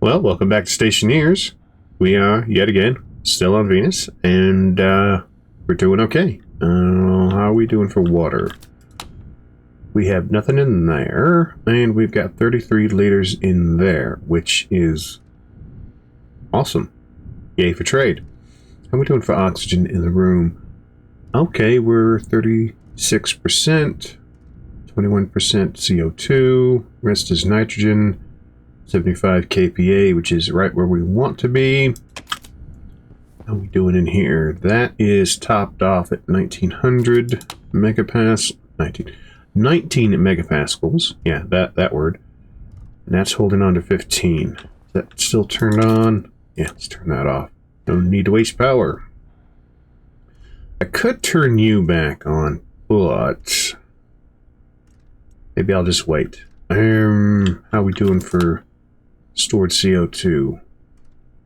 Well, welcome back to Stationeers. We are, yet again, still on Venus, and we're doing okay. How are we doing for water? We have nothing in there, and we've got 33 liters in there, which is awesome. Yay for trade. How are we doing for oxygen in the room? Okay, we're 36%, 21% CO2, rest is nitrogen, 75 kPa, which is right where we want to be. How are we doing in here? That is topped off at 1900 megapascals. 19 megapascals. Yeah, that word. And that's holding on to 15. Is that still turned on? Yeah, let's turn that off. Don't need to waste power. I could turn you back on, but maybe I'll just wait. How are we doing for stored CO2?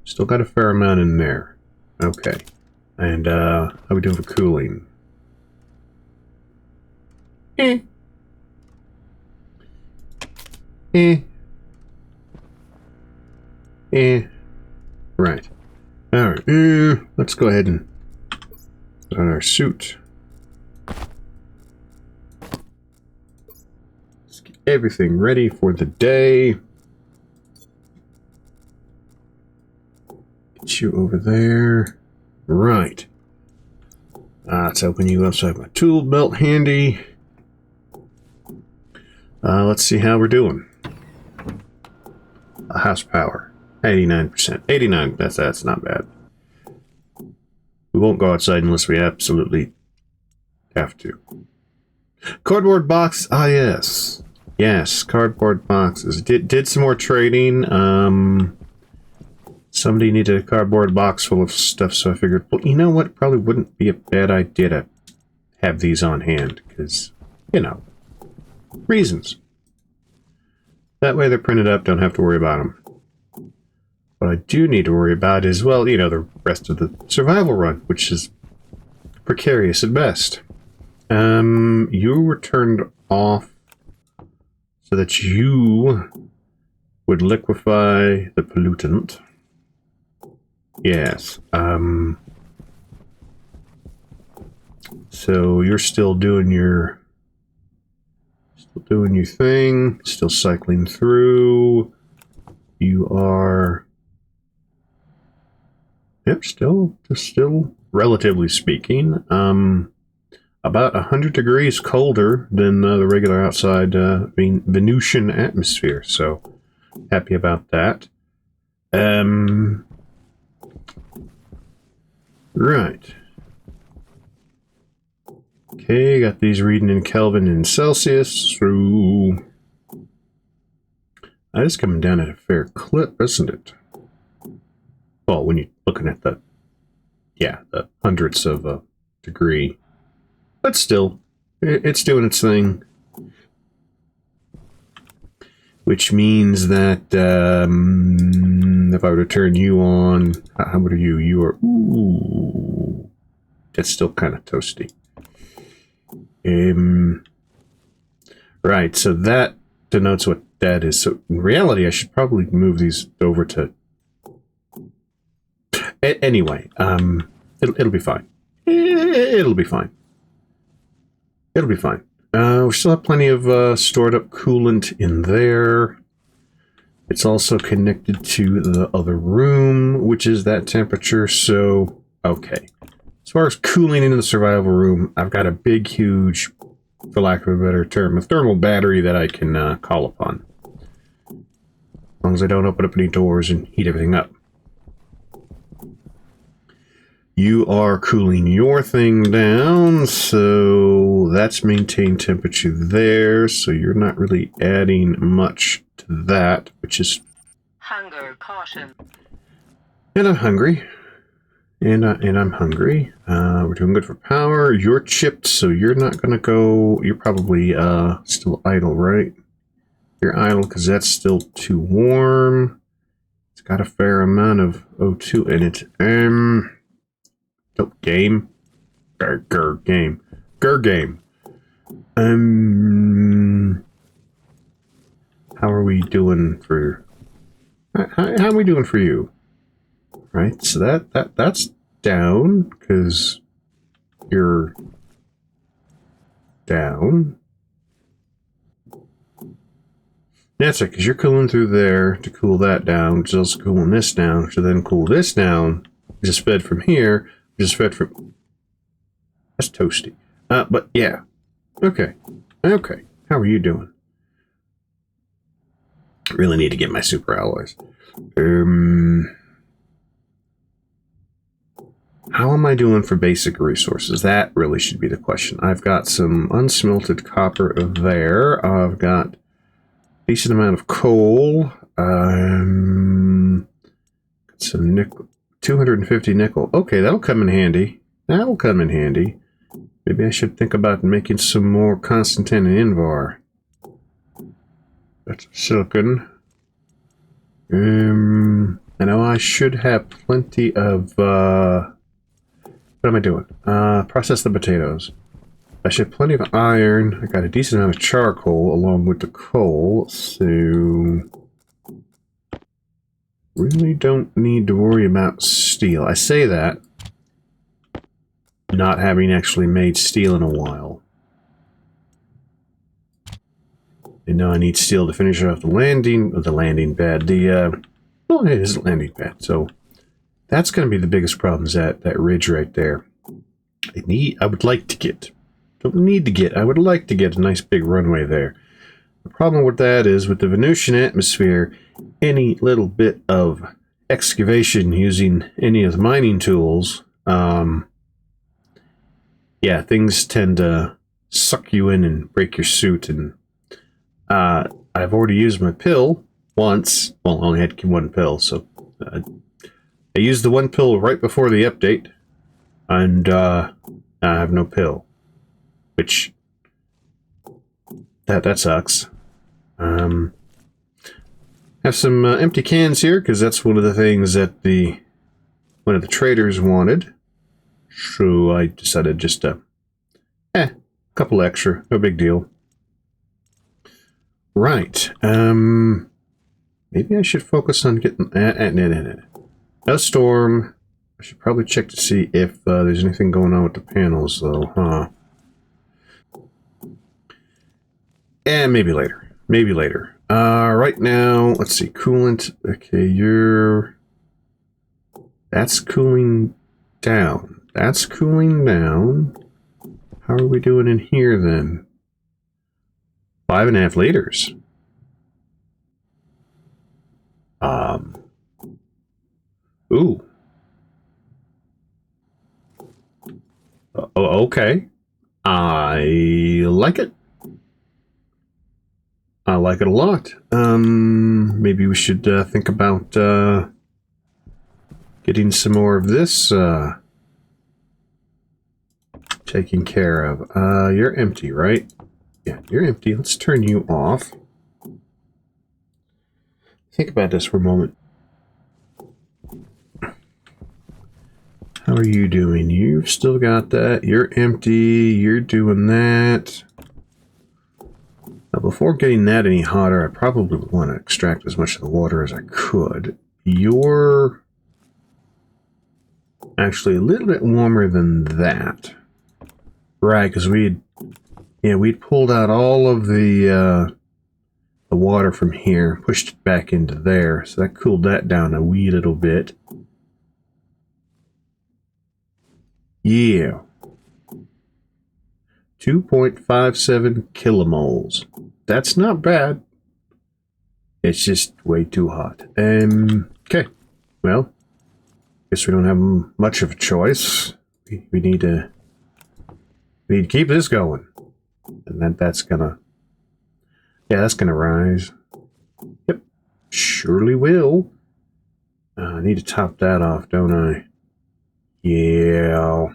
Still got a fair amount in there. Okay. And how are we doing for cooling? Right. Alright. Let's go ahead and put on our suit. Let's get everything ready for the day. Get you over there. Right. Let's open you up so I have my tool belt handy. Let's see how we're doing. House power. 89%. 89, that's not bad. We won't go outside unless we absolutely have to. Cardboard box. Ah, yes. Yes, cardboard boxes. Did some more trading. Somebody needed a cardboard box full of stuff, so I figured, well, you know what? It probably wouldn't be a bad idea to have these on hand, because, you know, reasons. That way they're printed up, don't have to worry about them. What I do need to worry about is, well, you know, the rest of the survival run, which is precarious at best. You were turned off so that you would liquefy the pollutant. Yes. So you're still doing your thing, still cycling through. You are, yep, still relatively speaking, about 100 degrees colder than the regular outside Venusian atmosphere. So happy about that. Right. Okay, got these reading in Kelvin and Celsius through. That is coming down at a fair clip, isn't it? Well, when you're looking at the hundredths of a degree. But still, it's doing its thing. Which means that if I were to turn you on, how would you? You are, ooh, that's still kind of toasty. Right, so that denotes what that is. So in reality, I should probably move these over to. Anyway, it'll be fine. It'll be fine. It'll be fine. We still have plenty of stored up coolant in there. It's also connected to the other room, which is that temperature. So, okay. As far as cooling into the survival room, I've got a big, huge, for lack of a better term, a thermal battery that I can call upon. As long as I don't open up any doors and heat everything up. You are cooling your thing down, so that's maintained temperature there, so you're not really adding much to that, which is... Hunger caution. And I'm hungry. And I'm hungry. We're doing good for power. You're chipped, so you're not going to go... You're probably still idle, right? You're idle because that's still too warm. It's got a fair amount of O2 in it. Game. Game. How are we doing for How are we doing for you? Right, so that's down because you're down. That's right, because you're cooling through there to cool that down, which is also cooling this down, to then cool this down, which is fed from here, which is fed from... That's toasty. But yeah. Okay. Okay. How are you doing? Really need to get my super alloys. How am I doing for basic resources? That really should be the question. I've got some unsmelted copper there. I've got a decent amount of coal. Some nickel. 250 nickel. Okay, that'll come in handy. That'll come in handy. Maybe I should think about making some more Constantine and Invar. That's silicon. I know I should have plenty of, what am I doing? Process the potatoes. I should have plenty of iron. I got a decent amount of charcoal along with the coal, so... Really don't need to worry about steel. I say that, not having actually made steel in a while. I know I need steel to finish off the landing pad. Well, it is a landing pad, so that's going to be the biggest problem, is that ridge right there. I would like to get, don't need to get, I would like to get a nice big runway there. The problem with that is, with the Venusian atmosphere, any little bit of excavation using any of the mining tools, yeah, things tend to suck you in and break your suit. And I've already used my pill once. Well, I only had one pill, so I used the one pill right before the update, and I have no pill, which that sucks. Have some empty cans here, because that's one of the things that one of the traders wanted. So I decided just to, a couple extra, no big deal. Right. Maybe I should focus on getting... No storm. I should probably check to see if there's anything going on with the panels, though, huh? And maybe later. Maybe later. Right now, let's see. Coolant. Okay, that's cooling down. That's cooling down. How are we doing in here, then? 5.5 liters. Ooh. Okay. I like it. I like it a lot. Maybe we should think about getting some more of this taken care of. You're empty, right? Yeah, you're empty. Let's turn you off. Think about this for a moment. How are you doing? You've still got that. You're empty. You're doing that. Now, before getting that any hotter, I probably would want to extract as much of the water as I could. You're actually a little bit warmer than that. Right, because we'd pulled out all of the water from here, pushed it back into there, so that cooled that down a wee little bit. Yeah. 2.57 kilomoles. That's not bad. It's just way too hot. Okay. Well, guess we don't have much of a choice. We need to keep this going. And that's gonna... Yeah, that's gonna rise. Yep. Surely will. I need to top that off, don't I? Yeah.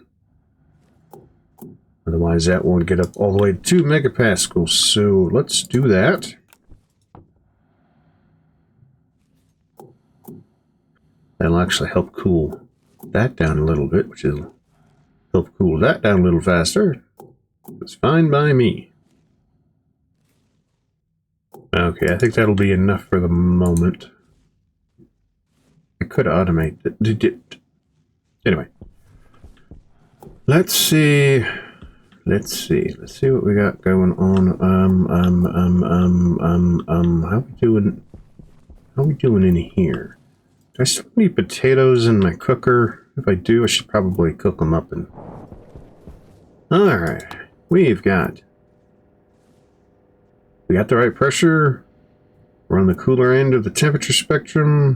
Otherwise, that won't get up all the way to 2 megapascals. So let's do that. That'll actually help cool that down a little bit, which will help cool that down a little faster. It's fine by me. Okay, I think that'll be enough for the moment. could automate it. Anyway. Let's see what we got going on. How we doing in here? Do I still need potatoes in my cooker? If I do, I should probably cook them up and... Alright. We got the right pressure. We're on the cooler end of the temperature spectrum.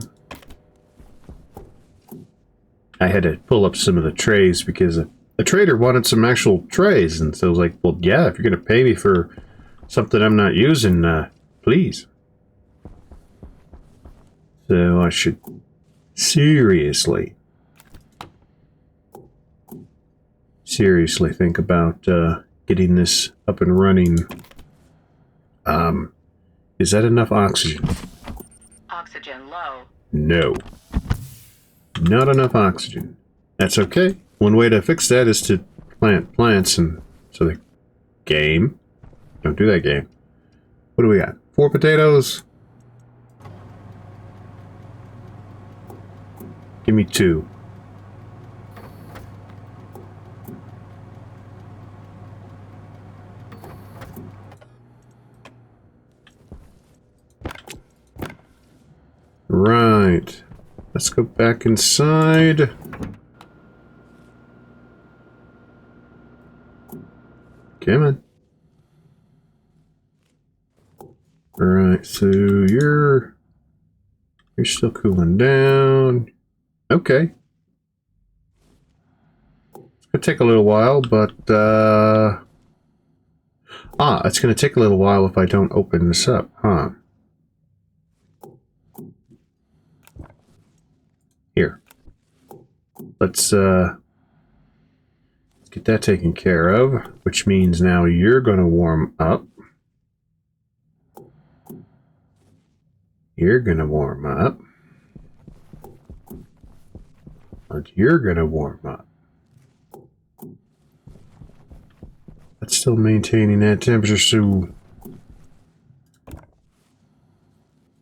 I had to pull up some of the trays because the trader wanted some actual trays, and so I was like, well, yeah, if you're going to pay me for something I'm not using, please. So I should seriously think about getting this up and running. Is that enough oxygen? Oxygen low. No. Not enough oxygen. That's okay. One way to fix that is to plant plants, and so the game. Don't do that, game. What do we got? 4 potatoes. Give me 2. Right. Let's go back inside. Come on. Alright, so you're still cooling down. Okay. It's gonna take a little while, but it's gonna take a little while if I don't open this up, huh? Here. Let's get that taken care of, which means now you're gonna warm up. You're gonna warm up. But you're gonna warm up. That's still maintaining that temperature, so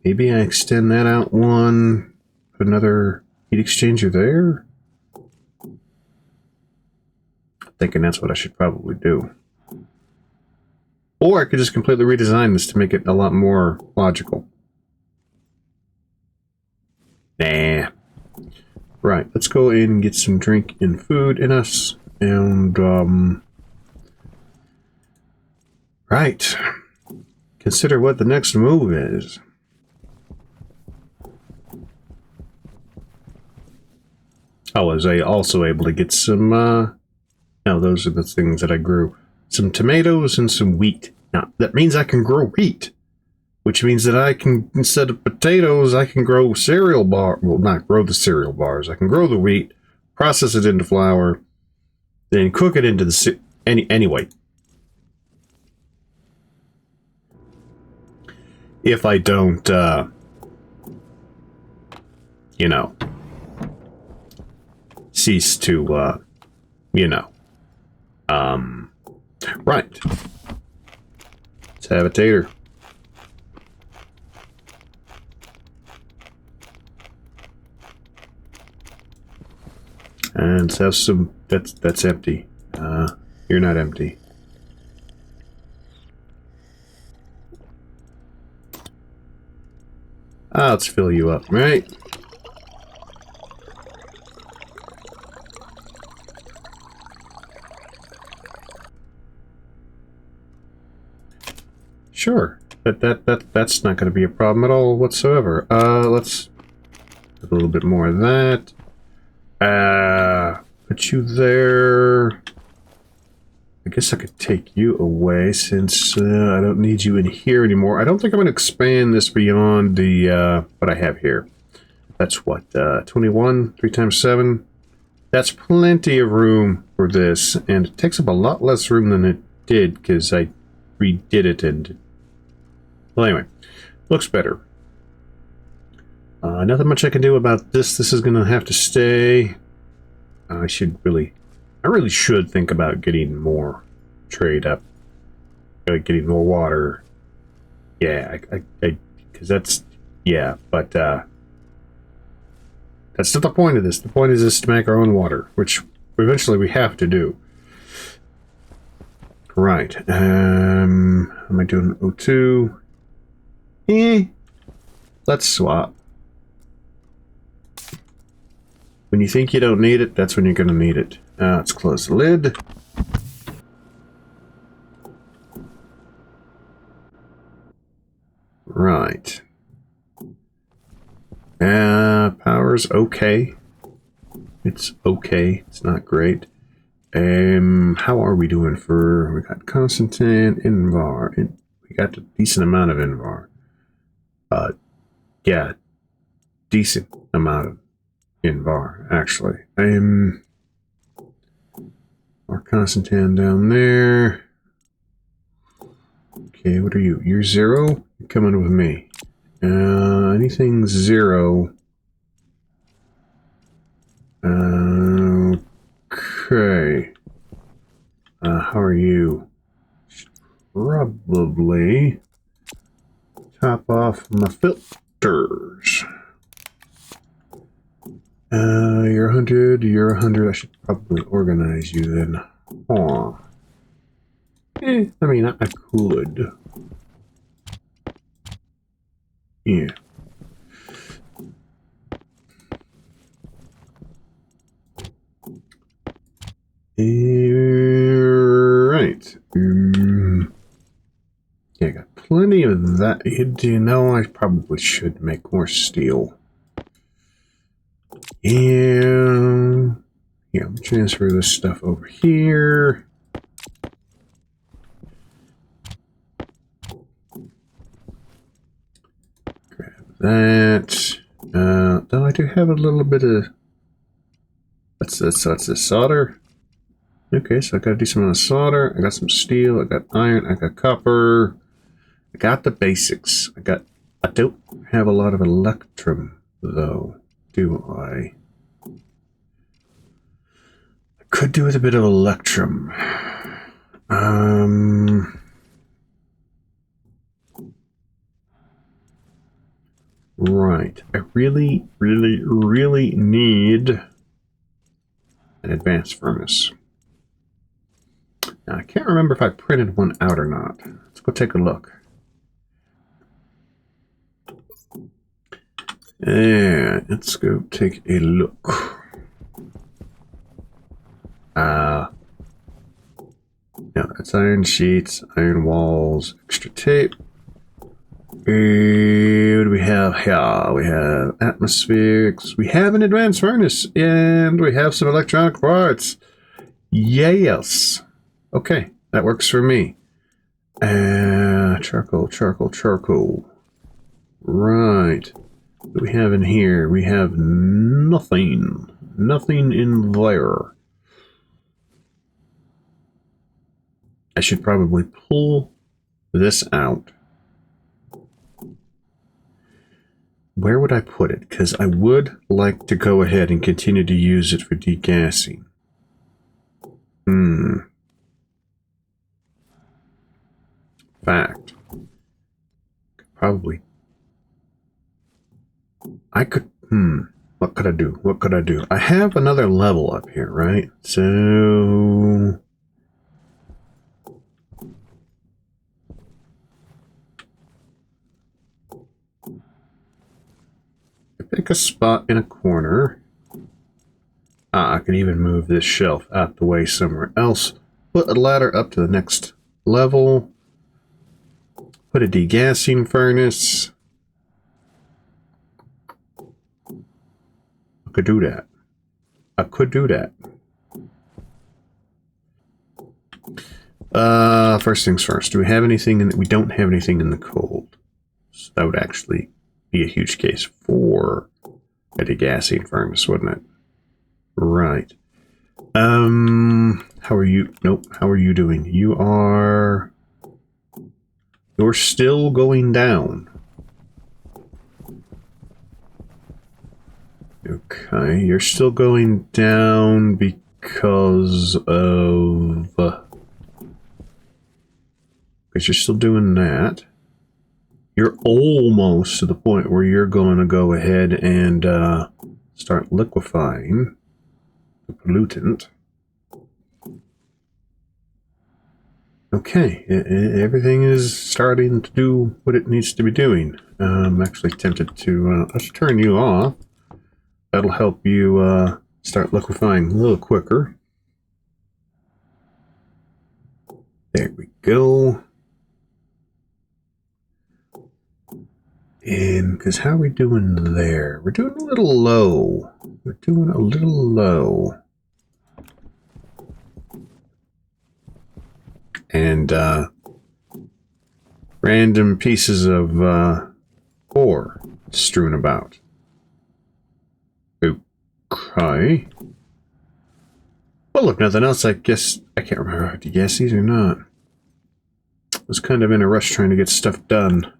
maybe I extend that out one, put another heat exchanger there. Thinking that's what I should probably do. Or I could just completely redesign this to make it a lot more logical. Nah. Right, let's go in and get some drink and food in us. And, right. Consider what the next move is. I was also able to get some, no, those are the things that I grew. Some tomatoes and some wheat. Now, that means I can grow wheat. Which means that I can, instead of potatoes, I can grow cereal bar. Well, not grow the cereal bars. I can grow the wheat, process it into flour, then cook it into the... Anyway. If I don't, you know, cease to, you know. Right. Let's have a tater. And let's have some... That's empty. You're not empty. Let's fill you up, right? Sure. That's not going to be a problem at all whatsoever. Let's put a little bit more of that. Put you there. I guess I could take you away since I don't need you in here anymore. I don't think I'm going to expand this beyond the what I have here. That's what, 21, 3 times 7. That's plenty of room for this, and it takes up a lot less room than it did because I redid it. And well, anyway, looks better. Nothing much I can do about this. This is going to have to stay. I really should think about getting more trade up. Getting more water. Yeah, because that's, yeah, but, That's not the point of this. The point is this to make our own water, which eventually we have to do. Right. Am I doing O2? Let's swap. When you think you don't need it, that's when you're going to need it. Let's close the lid. Right. Power's okay. It's okay. It's not great. How are we doing for... We got Constantine, Invar. We got a decent amount of Invar. Yeah. Decent amount of Invar, actually. Our Constantine down there. Okay, what are you? You're 0? You're coming with me. Anything 0. Okay. How are you? Probably top off my filters. You're 100, you're 100. I should probably organize you then. Aw. I mean, I could. Yeah. Right. Yeah, I got plenty of that. You know, I probably should make more steel. Yeah. Yeah, I'll transfer this stuff over here. Grab that. Though I do have a little bit of... What's this? That's the solder. Okay, so I got a decent amount of solder. I got some steel. I got iron. I got copper. I got the basics. I don't have a lot of electrum, though, do I? I could do with a bit of electrum. Right. I really, really, really need an advanced furnace. Now, I can't remember if I printed one out or not. Let's go take a look. And let's go take a look. No, that's iron sheets, iron walls, extra tape. What do we have here? We have atmospherics. We have an advanced furnace, and we have some electronic parts. Yes. Okay, that works for me. Charcoal, charcoal, charcoal. Right. What do we have in here? We have nothing. Nothing in there. I should probably pull this out. Where would I put it? Because I would like to go ahead and continue to use it for degassing. Fact. Probably. I could... What could I do? What could I do? I have another level up here, right? So... pick a spot in a corner. I can even move this shelf out the way somewhere else. Put a ladder up to the next level. Put a degassing furnace. I could do that. I could do that. First things first. Do we have anything in that? We don't have anything in the cold. So that would actually be a huge case for a degassing furnace, wouldn't it? Right. How are you? Nope. How are you doing? You're still going down. Okay, you're still going down because of... because you're still doing that. You're almost to the point where you're going to go ahead and start liquefying the pollutant. Okay, everything is starting to do what it needs to be doing. I'm actually tempted to let's turn you off. That'll help you start liquefying a little quicker. There we go. And because how are we doing there? We're doing a little low. We're doing a little low. And random pieces of ore strewn about. Okay. Well, if nothing else, I guess I can't remember if I have to guess these or not. I was kind of in a rush trying to get stuff done.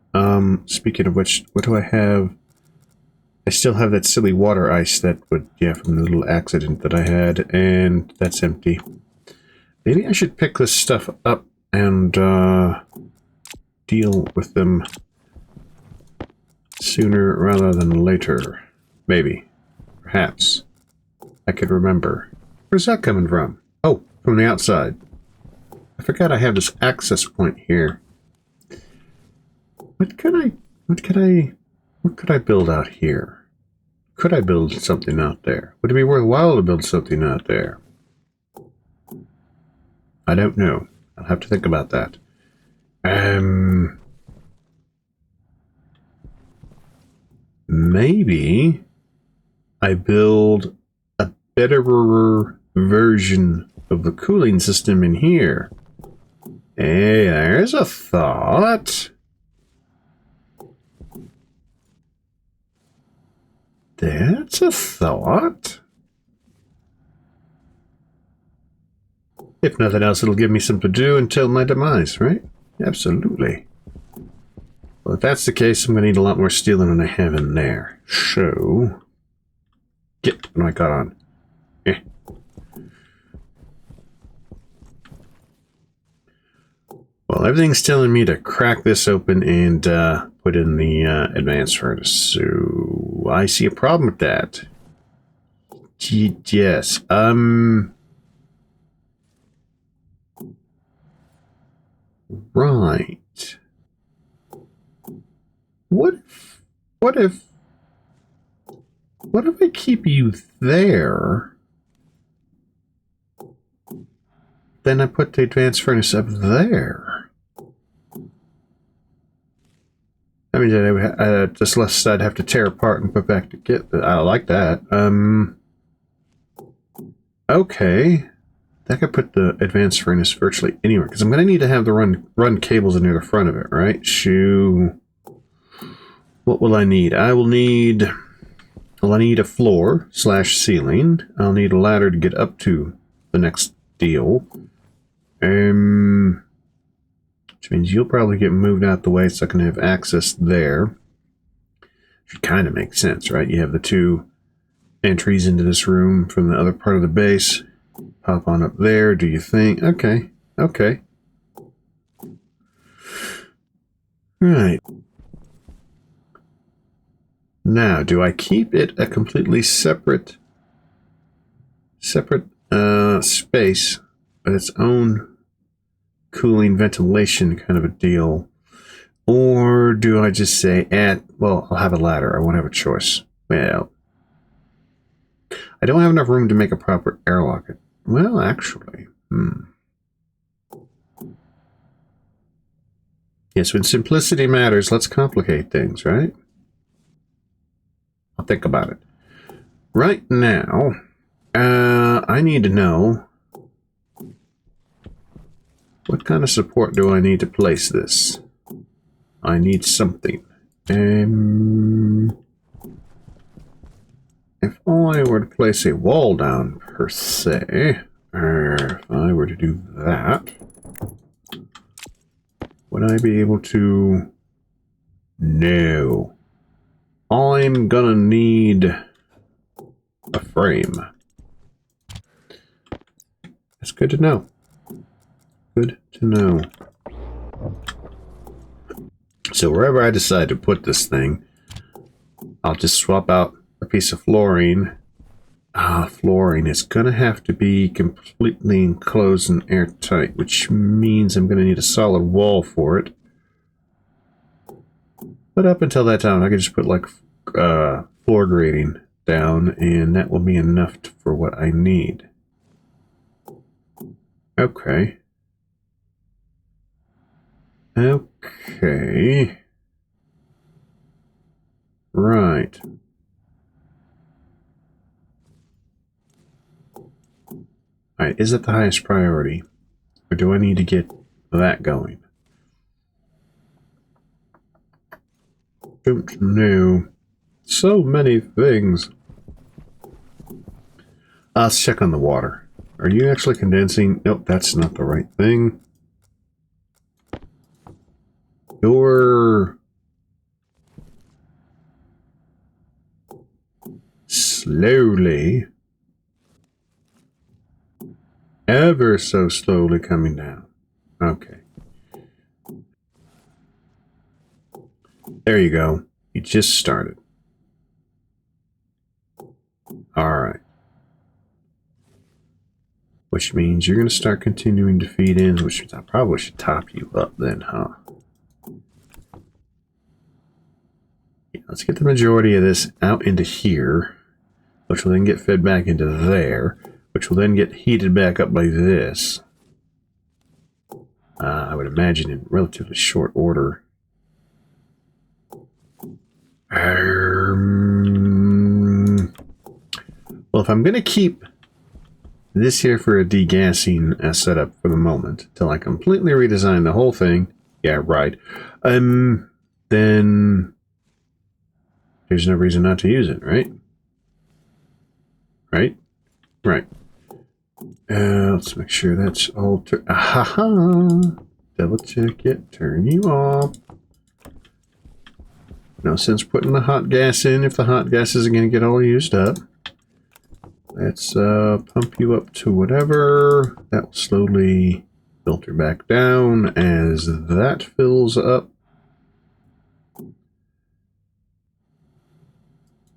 Speaking of which, what do I have? I still have that silly water ice that would, yeah, from the little accident that I had, and that's empty. Maybe I should pick this stuff up and deal with them sooner rather than later. Maybe. Perhaps. I could remember. Where's that coming from? Oh, from the outside. I forgot I have this access point here. What could I build out here? Could I build something out there? Would it be worthwhile to build something out there? I don't know. I'll have to think about that. Maybe I build a better version of the cooling system in here. Hey, there's a thought. That's a thought. If nothing else, it'll give me something to do until my demise, right? Absolutely. Well, if that's the case, I'm going to need a lot more steel than I have in there. So, get what I got on. Well, everything's telling me to crack this open and put in the advanced furnace. So, I see a problem with that. Yes. Right. What if I keep you there? Then I put the advanced furnace up there. I mean, just less I'd have to tear apart and put back together. I like that. Okay. I could put the advanced furnace virtually anywhere, because I'm going to need to have the run cables near the front of it, right? Shoo. What will I need? I need a floor / ceiling. I'll need a ladder to get up to the next deal. Which means you'll probably get moved out the way so I can have access there. Should kind of make sense, right? You have the two entries into this room from the other part of the base. Pop on up there, do you think? Okay, okay. Right. Now, do I keep it a completely separate space with its own cooling ventilation kind of a deal? Or do I just say, well, I'll have a ladder. I won't have a choice. Well, I don't have enough room to make a proper airlock. Well, actually, Yes, when simplicity matters, let's complicate things, right? I'll think about it. Right now, I need to know what kind of support do I need to place this? I need something. If I were to place a wall down, per se, or if I were to do that, would I be able to? No. I'm gonna need a frame. That's good to know. Good to know. So wherever I decide to put this thing, I'll just swap out a piece of flooring. Flooring is going to have to be completely enclosed and airtight, which means I'm going to need a solid wall for it. But up until that time, I could just put like floor grating down, and that will be enough for what I need. Okay. Okay. Right. Alright, is it the highest priority? Or do I need to get that going? Don't know. So many things. Let's check on the water. Are you actually condensing? Nope, that's not the right thing. You're slowly, ever so slowly coming down. Okay. There you go. You just started. Alright. Which means you're going to start continuing to feed in, which means I probably should top you up then, huh? Yeah, let's get the majority of this out into here, which will then get fed back into there, which will then get heated back up by this. I would imagine in relatively short order. Well, if I'm going to keep this here for a degassing setup for the moment, till I completely redesign the whole thing, yeah, right, then there's no reason not to use it, right? Right? Right. Let's make sure that's all. Double check it. Turn you off. No sense putting the hot gas in if the hot gas isn't going to get all used up. Let's pump you up to whatever. That will slowly filter back down as that fills up.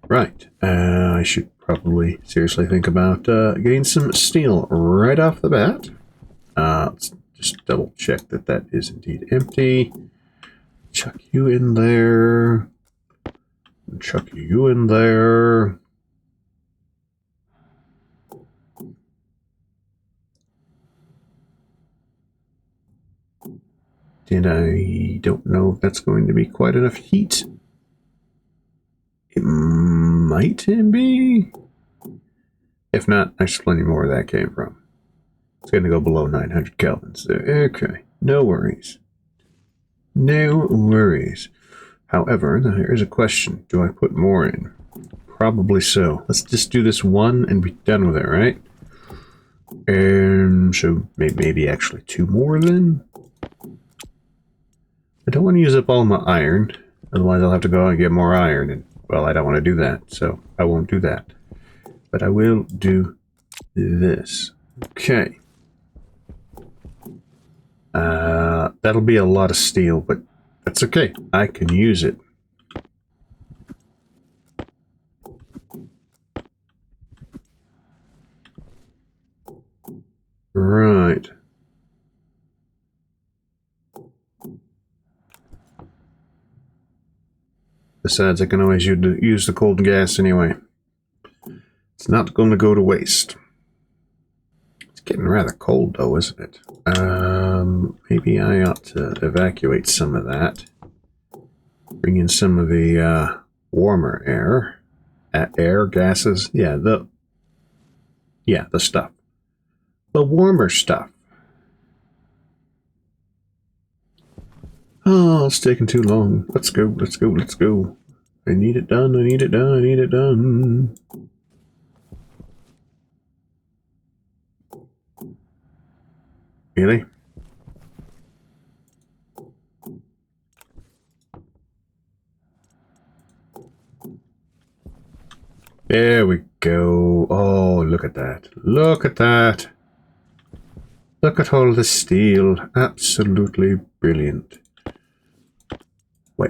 Right. I should probably seriously think about getting some steel right off the bat. Let's just double check that that is indeed empty. Chuck you in there. Chuck you in there. And I don't know if that's going to be quite enough heat. It might be. If not, there's plenty more where that came from. It's going to go below 900 kelvins. Okay, no worries. No worries. However, there is a question. Do I put more in? Probably so. Let's just do this one and be done with it, right? So maybe actually 2 more then? I don't want to use up all my iron. Otherwise I'll have to go out and get more iron. And, well, I don't want to do that, so I won't do that. But I will do this. Okay. That'll be a lot of steel, but that's okay. I can use it. Right. Besides, I can always use the cold gas anyway. It's not going to go to waste. It's getting rather cold, though, isn't it? Maybe I ought to evacuate some of that. Bring in some of the warmer air. Air, gases. Yeah, the stuff. The warmer stuff. Oh, it's taking too long. Let's go, let's go, let's go. I need it done, I need it done, I need it done. Really? There we go. Oh, look at that. Look at that. Look at all the steel. Absolutely brilliant. Well,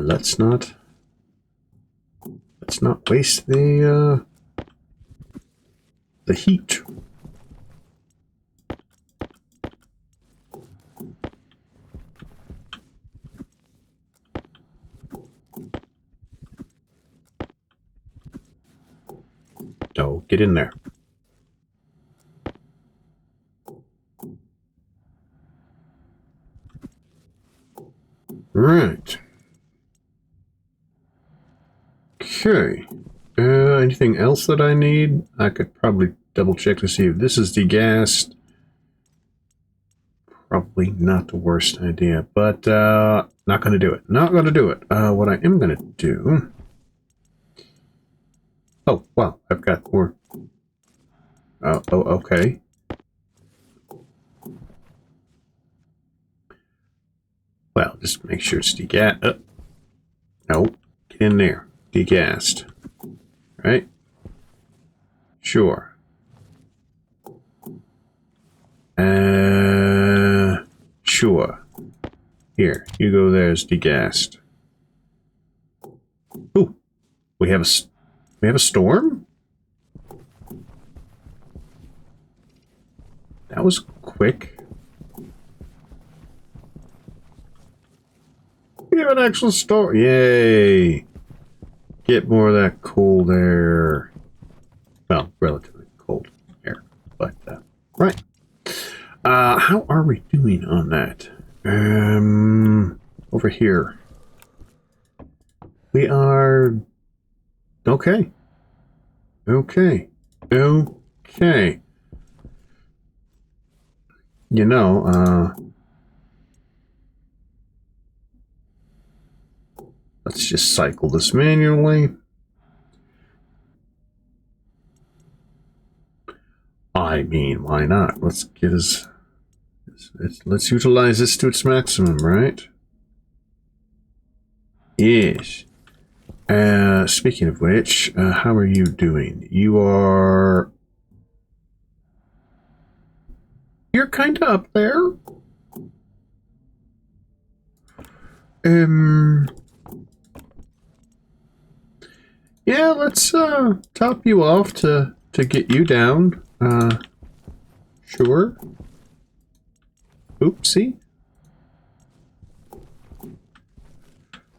let's not Let's not waste the heat. Oh, get in there. Right. Okay. Anything else that I need? I could probably double check to see if this is degassed. Probably not the worst idea, but not going to do it. Not going to do it. What I am going to do... Oh, wow, I've got more. Oh, okay. Well, just make sure it's degassed. No, get in there. Degassed. Right? Sure. Sure. Here, you go there as degassed. Ooh, we have a storm? That was quick. We have an actual storm. Yay! Get more of that cold air. Well, relatively cold air, but right. How are we doing on that? Over here. We are okay. Okay. Okay. You know, let's just cycle this manually. I mean, why not? Let's get us. Let's utilize this to its maximum, right? Yes. Speaking of which, how are you doing? You're kind of up there. Yeah, let's top you off to get you down. Sure. Oopsie.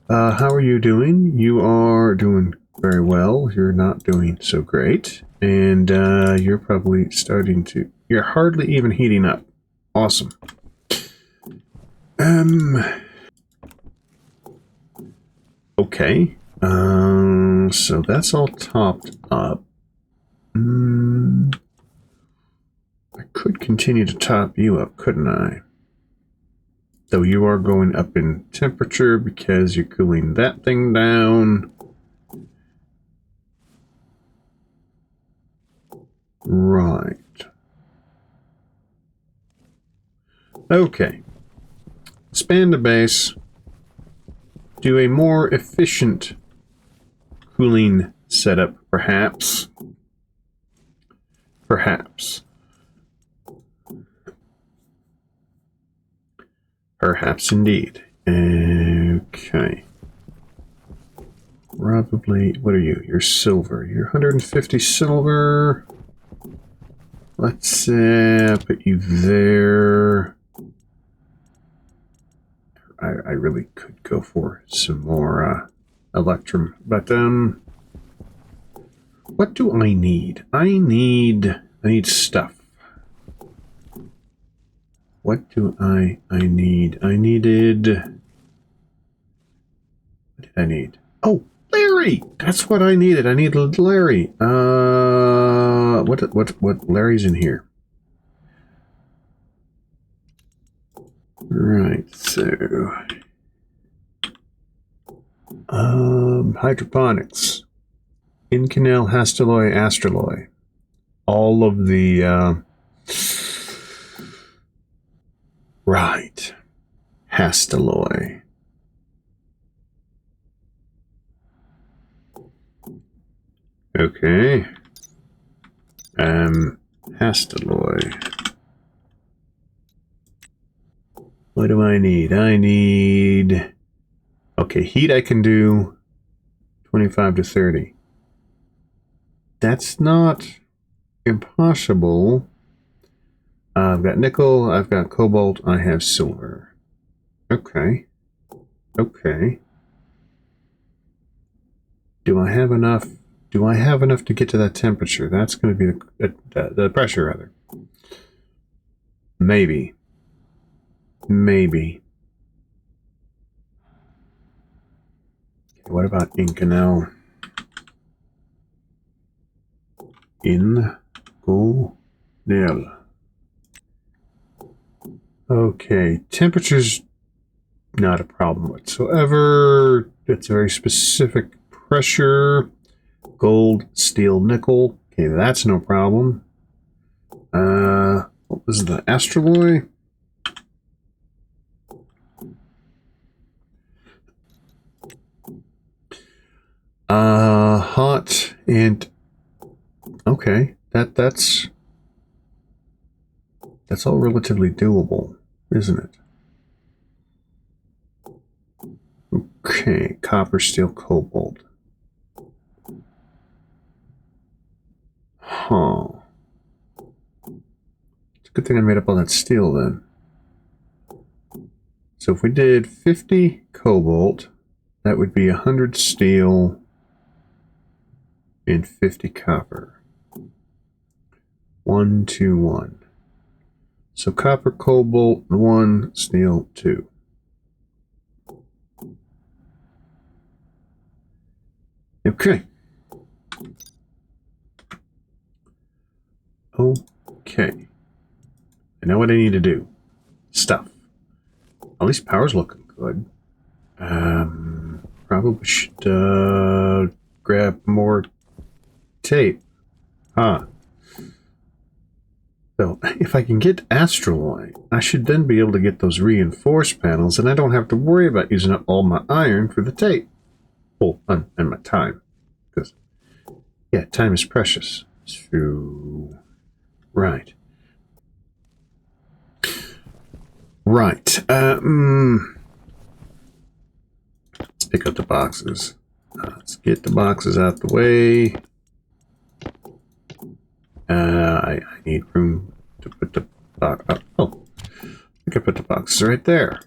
How are you doing? You are doing very well. You're not doing so great. And you're probably starting to... You're hardly even heating up. Awesome. Okay. So that's all topped up. I could continue to top you up, couldn't I? Though you are going up in temperature because you're cooling that thing down. Right. Okay. Expand the base. Do a more efficient cooling setup, perhaps. Perhaps. Perhaps indeed. Okay. Probably, what are you? You're silver. You're 150 silver. Let's put you there. I really could go for some more electrum, but what do I need? I need stuff. What do I need? I needed... What did I need? Oh, Larry! That's what I needed. I needed Larry. What Larry's in here? Right, so... hydroponics. Inconel, Hastaloy, Astraloy. All of the, right. Hastaloy. Okay. Hastaloy. What do I need? I need... Okay, heat I can do. 25 to 30. That's not impossible. I've got nickel, I've got cobalt, I have silver. Okay. Okay. Do I have enough? Do I have enough to get to that temperature? That's going to be the pressure, rather. Maybe. Maybe. Okay, what about Inconel? Inconel. Okay, temperature's not a problem whatsoever. It's a very specific pressure. Gold, steel, nickel. Okay, that's no problem. What was the astraloy? Hot and okay. That's all relatively doable, isn't it? Okay, copper, steel, cobalt. Huh. It's a good thing I made up all that steel then. So if we did 50 cobalt, that would be 100 steel and 50 copper. 1, 2, 1. So copper, cobalt, 1, steel, 2. Okay. Okay. I know what I need to do. Stuff. At least power's looking good. Probably should grab more tape. Huh. So, if I can get astraloy, I should then be able to get those reinforced panels, and I don't have to worry about using up all my iron for the tape. Well, and my time. Because, yeah, time is precious. So, right. Right. Let's pick up the boxes. Let's get the boxes out the way. I need room to put the box up. Oh, I can put the boxes right there.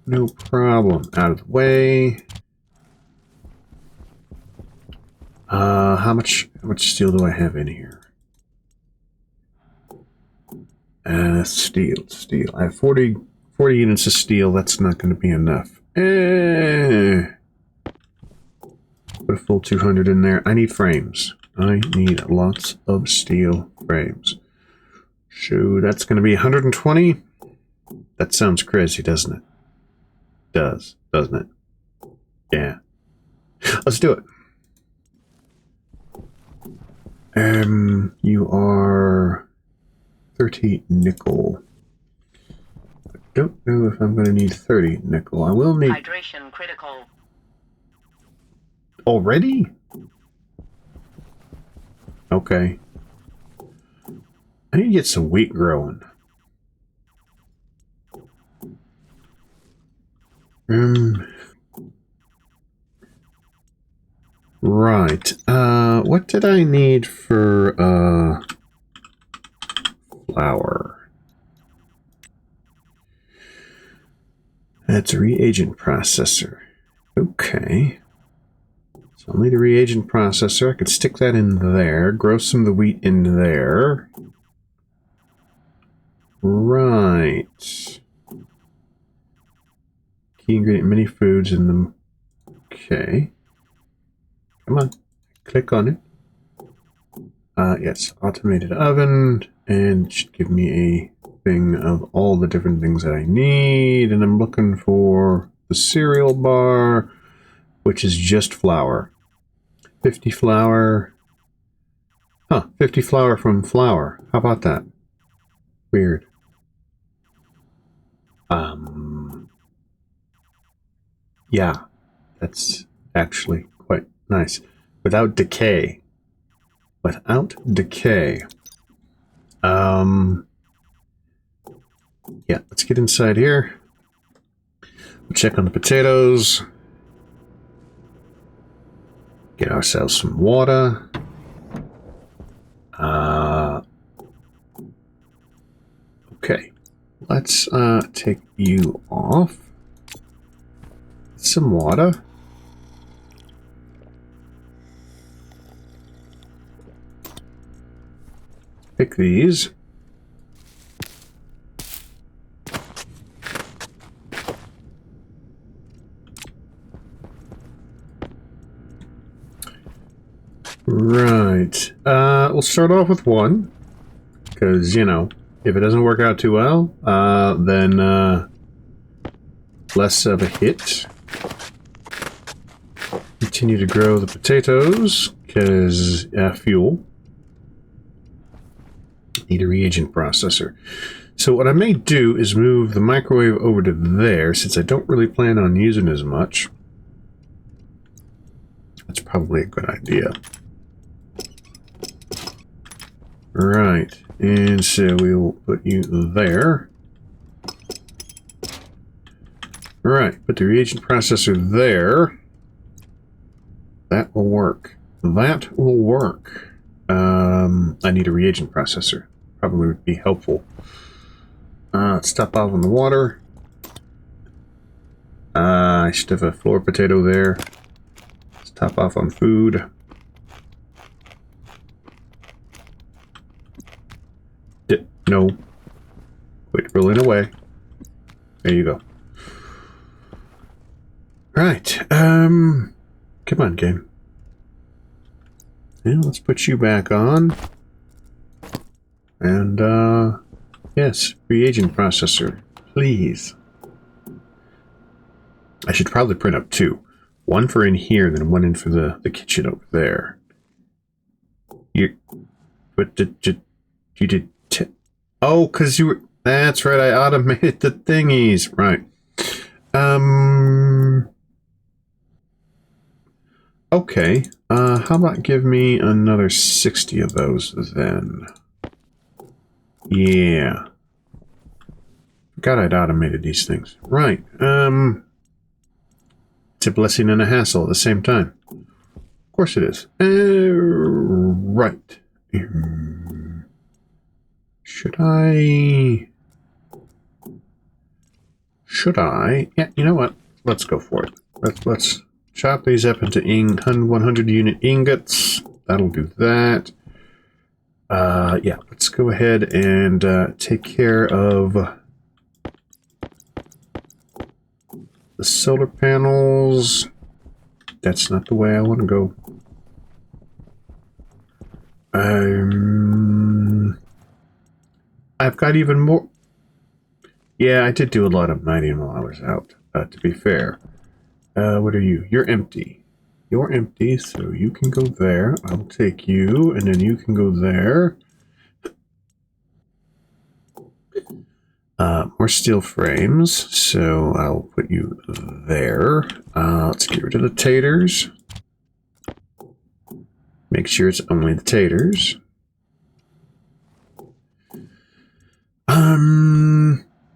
No problem. Out of the way. How much steel do I have in here? Steel. I have 40 units of steel. That's not going to be enough. Put a full 200 in there. I need frames. I need lots of steel frames. So that's going to be 120. That sounds crazy, doesn't it? Does, doesn't it? Yeah. Let's do it. You are 30 nickel. I don't know if I'm going to need 30 nickel. I will need... Hydration critical. Already? Okay. I need to get some wheat growing. Right. What did I need for, flour? That's a reagent processor. Okay. So I'll need a reagent processor. I could stick that in there. Grow some of the wheat in there. Right. Key ingredient, mini foods in them. Okay. Come on. Click on it. Yes, automated oven. And it should give me a thing of all the different things that I need. And I'm looking for the cereal bar, which is just flour. 50 flour. Huh, 50 flour from flour. How about that? Weird. Yeah, that's actually quite nice. Without decay. Without decay. Yeah, let's get inside here. We'll check on the potatoes. Get ourselves some water. Okay. Let's take you off. Some water. Pick these. Right. We'll start off with one. Because, you know, if it doesn't work out too well, then less of a hit. Continue to grow the potatoes, because fuel. Need a reagent processor. So what I may do is move the microwave over to there, since I don't really plan on using as much. That's probably a good idea. Right, and so we'll put you there. Right, put the reagent processor there. That will work. That will work. I need a reagent processor. Probably would be helpful. Let's top off on the water. I should have a floor potato there. Let's top off on food. No. Quit rolling away. There you go. Right. Come on, game. Yeah, let's put you back on. And, yes, reagent processor, please. I should probably print up two. One for in here, then one in for the kitchen over there. But you did... Oh, because you were... That's right, I automated the thingies. Right. Okay. How about give me another 60 of those, then? Yeah. Forgot I'd automated these things. Right. It's a blessing and a hassle at the same time. Of course it is. Right. Should I... Yeah, you know what? Let's go for it. Let's chop these up into 100 unit ingots. That'll do that. Yeah, let's go ahead and take care of the solar panels. That's not the way I want to go. I've got even more. Yeah, I did do a lot of mining while I was out, to be fair. What are you? You're empty. You're empty, so you can go there. I'll take you, and then you can go there. More steel frames, so I'll put you there. Let's get rid of the taters. Make sure it's only the taters.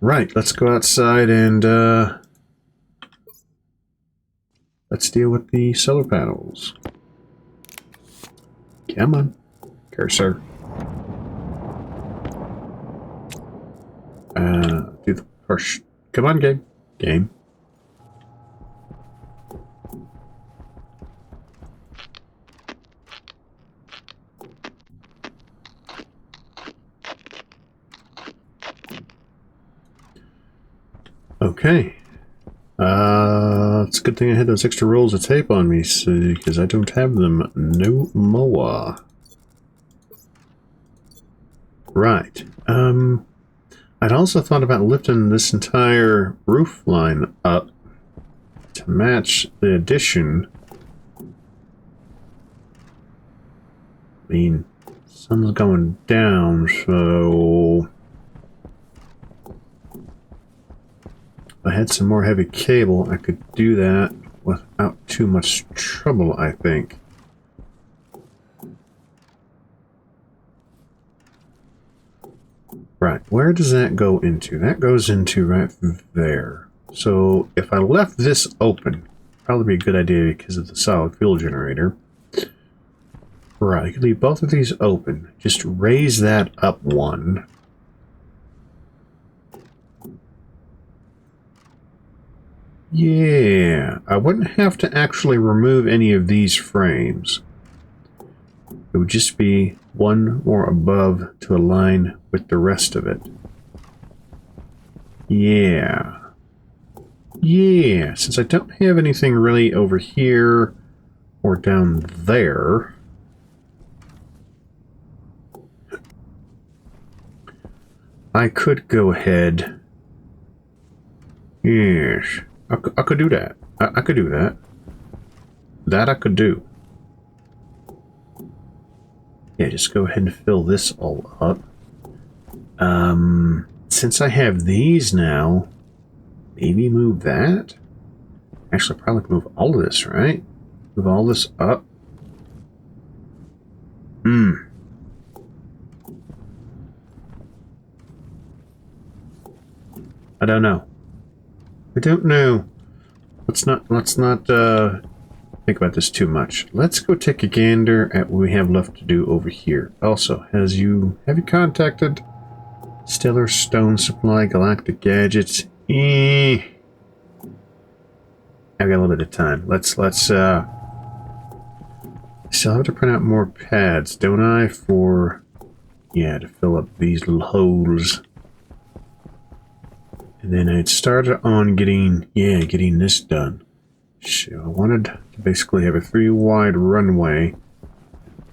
Right, let's go outside and let's deal with the solar panels. Come on, cursor. Do the push. Come on, game. Game. Okay. It's a good thing I had those extra rolls of tape on me, because I don't have them no more. Right. I'd also thought about lifting this entire roof line up to match the addition. I mean, sun's going down, so if I had some more heavy cable, I could do that without too much trouble, I think. Right, where does that go into? That goes into right there. So if I left this open, probably be a good idea because of the solid fuel generator. Right, you can leave both of these open. Just raise that up one. Yeah, I wouldn't have to actually remove any of these frames. It would just be one more above to align with the rest of it. Yeah. Yeah, since I don't have anything really over here or down there, I could go ahead. Yes, I could do that. I could do that. That I could do. Yeah, just go ahead and fill this all up. Since I have these now, maybe move that? Actually, probably move all of this, right? Move all this up. I don't know. I don't know. Let's not think about this too much. Let's go take a gander at what we have left to do over here. Also, have you contacted Stellar Stone Supply, Galactic Gadgets? I've got a little bit of time. Let's still have to print out more pads, don't I? To fill up these little holes. And then I'd started on getting this done. So I wanted to basically have a 3-wide runway.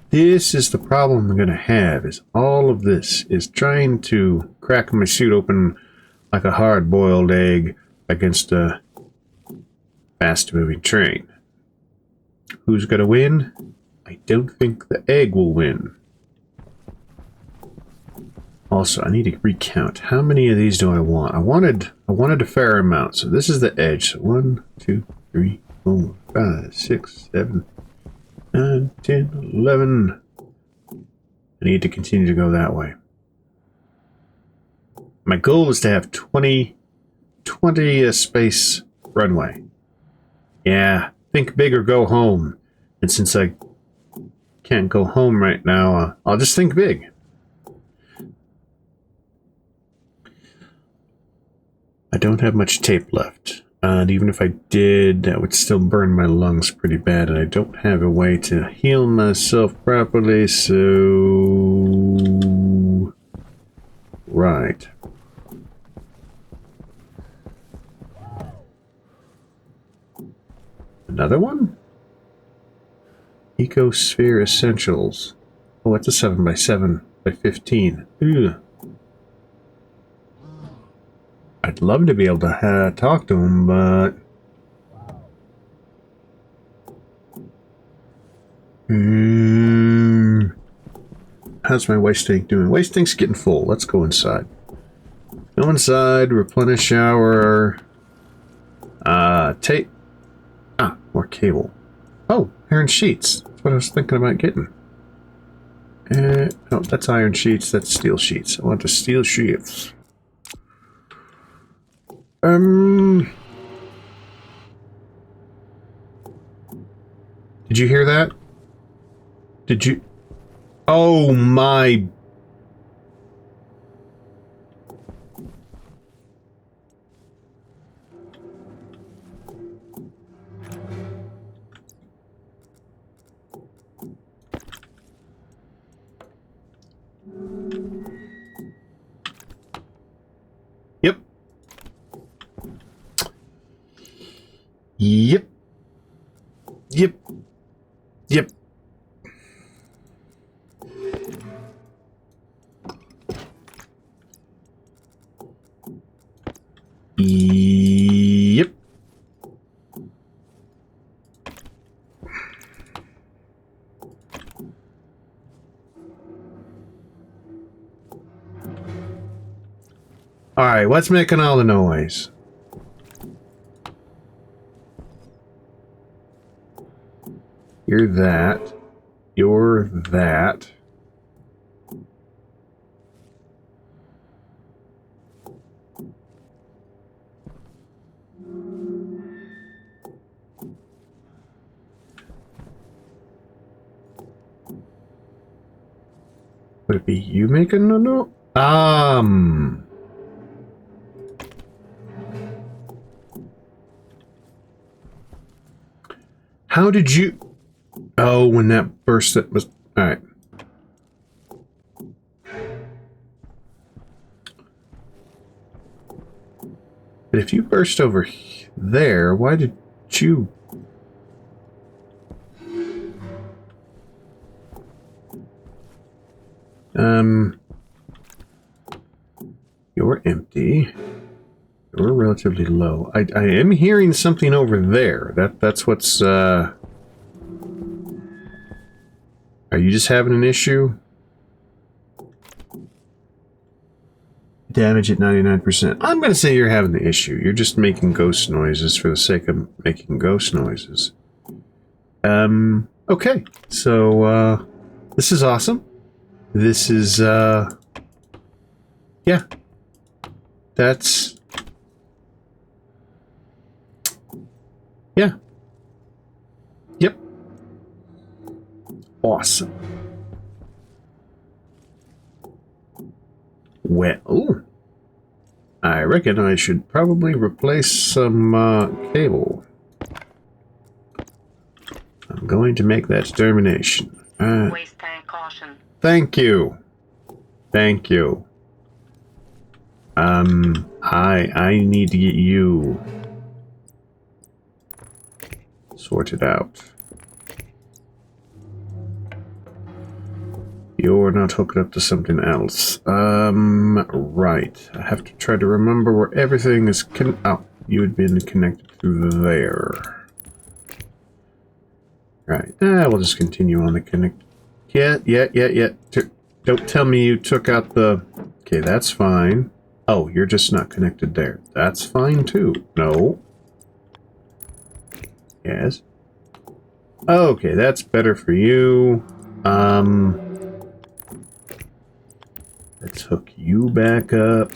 This is the problem I'm going to have, is all of this is trying to crack my suit open like a hard-boiled egg against a fast-moving train. Who's going to win? I don't think the egg will win. Also, I need to recount. How many of these do I want? I wanted a fair amount. So this is the edge. So 1, 2, 3, 4, 5, 6, 7, 9, 10, 11. I need to continue to go that way. My goal is to have 20 space runway. Yeah, think big or go home. And since I can't go home right now, I'll just think big. I don't have much tape left. And even if I did, that would still burn my lungs pretty bad. And I don't have a way to heal myself properly, so... Right. Another one? Ecosphere Essentials. Oh, it's a 7x7 by 15. Ugh. I'd love to be able to talk to him, but... How's my waste tank doing? Waste tank's getting full. Let's go inside. Go inside, replenish our... tape. Ah, more cable. Oh, iron sheets. That's what I was thinking about getting. Oh, that's iron sheets. That's steel sheets. I want the steel sheets. Did you hear that? Did you? Oh my. Yep. Yep. Yep. Yep. Yep. Alright, what's making all the noise? You're that. You're that. Would it be you making a note? How did you... Oh, when that burst, that was... Alright. But if you burst over there, why did you... You're empty. You're relatively low. I am hearing something over there. That's what's, Are you just having an issue? Damage at 99%. I'm going to say you're having the issue. You're just making ghost noises for the sake of making ghost noises. Okay. So, this is awesome. This is, yeah. That's... Yeah. Yep. Awesome. Well, I reckon I should probably replace some cable. I'm going to make that determination. Waste tank caution. Thank you. Thank you. I need to get you sorted out. You're not hooked up to something else. Right. I have to try to remember where everything is oh, you had been connected through there. Right. We'll just continue on the connect. Yeah. Don't tell me you took out the... Okay, that's fine. Oh, you're just not connected there. That's fine, too. No. Yes. Okay, that's better for you. Let's hook you back up.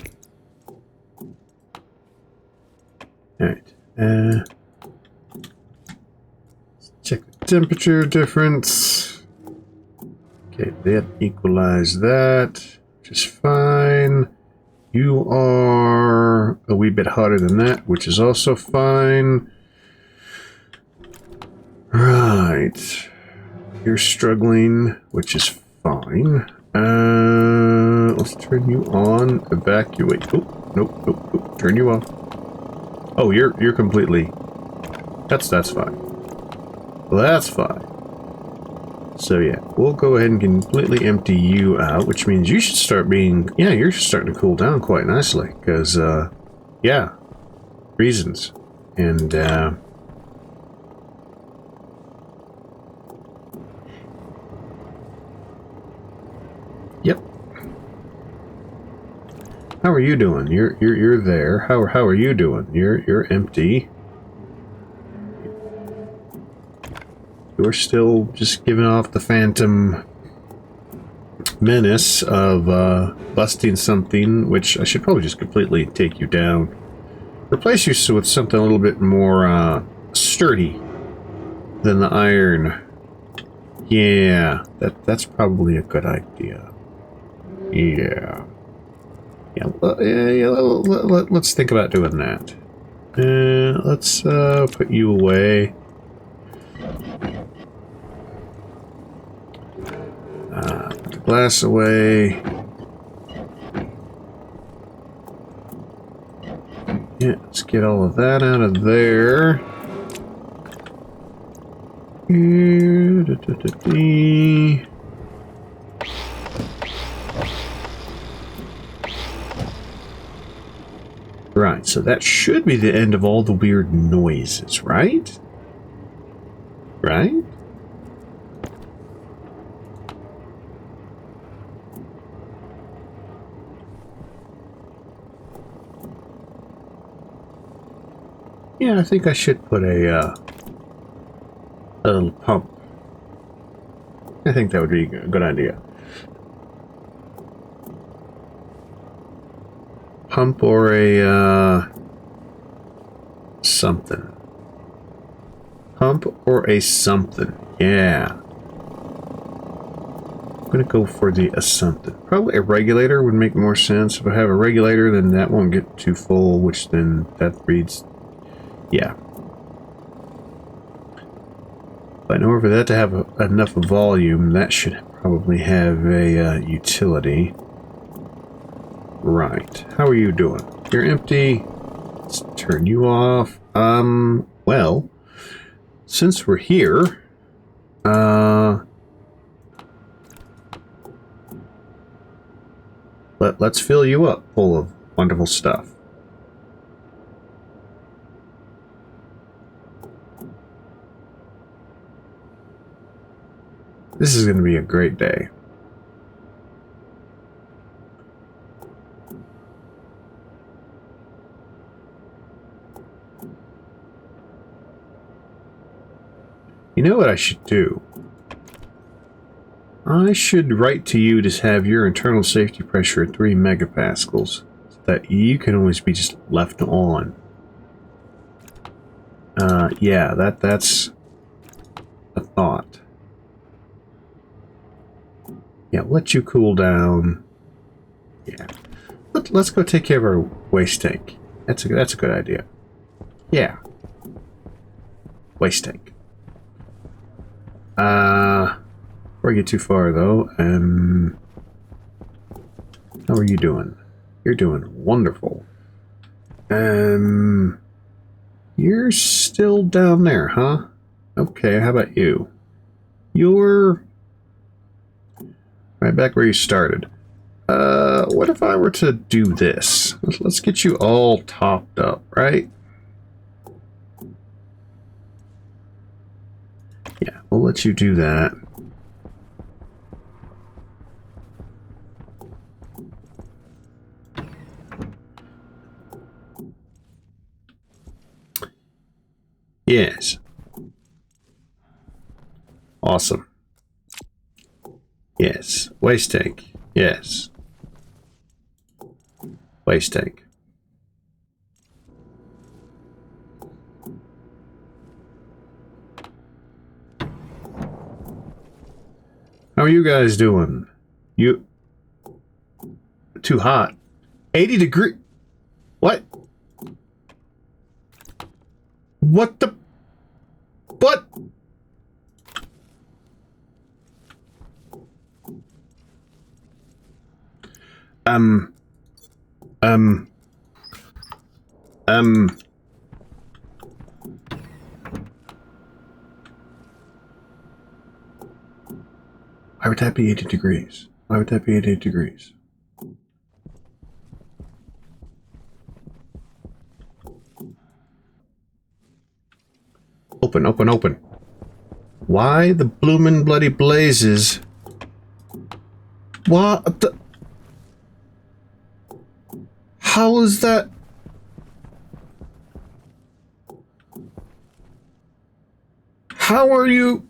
Alright. Let's check the temperature difference. Okay, that equalized that, which is fine. You are a wee bit hotter than that, which is also fine. Right. You're struggling, which is fine. Let's turn you on. Evacuate. Oh, nope. Turn you off. Oh, you're completely... That's fine. Well, that's fine. So yeah, we'll go ahead and completely empty you out, which means you should start being... Yeah, you're starting to cool down quite nicely, because, yeah, reasons. And, yep. How are you doing? You're there. How are you doing? You're empty. You're still just giving off the phantom menace of busting something, which I should probably just completely take you down. Replace you with something a little bit more sturdy than the iron. Yeah, that's probably a good idea. Yeah. Let's think about doing that. Let's put you away. Put the glass away. Yeah, let's get all of that out of there. Right, so that should be the end of all the weird noises, right? Right? Yeah, I think I should put a little pump. I think that would be a good idea. Pump or a something. Pump or a something. Yeah. I'm going to go for the something. Probably a regulator would make more sense. If I have a regulator, then that won't get too full, which then that reads... Yeah. But in order for that to have enough volume, that should probably have a utility. Right. How are you doing? You're empty. Let's turn you off. Well, since we're here, let's fill you up full of wonderful stuff. This is going to be a great day. You know what I should do? I should write to you to have your internal safety pressure at 3 megapascals, so that you can always be just left on. Yeah, that's a thought. Yeah, let you cool down. Yeah. Let's go take care of our waste tank. That's a good idea. Yeah. Waste tank. Before I get too far though, how are you doing? You're doing wonderful. You're still down there, huh? Okay, how about you? You're right back where you started. What if I were to do this? Let's get you all topped up, right? Yeah, we'll let you do that. Yes. Awesome. Yes. Waste tank. Yes. Waste tank. How are you guys doing? You... Too hot. 80 degree... What? What the... What? Why would that be 80 degrees? Why would that be 80 degrees? Open, open, open. Why the bloomin' bloody blazes? What the... How is that? How are you?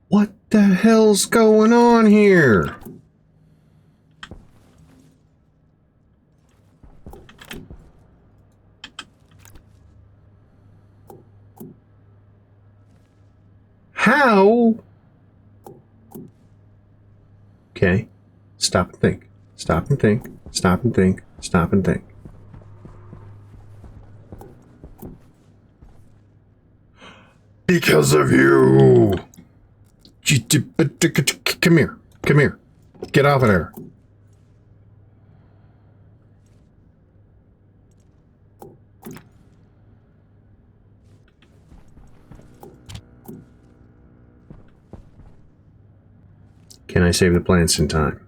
What the hell's going on here? How? Okay. Stop and think. Stop and think. Stop and think. Stop and think. Because of you! Come here. Come here. Get off of there. Can I save the plants in time?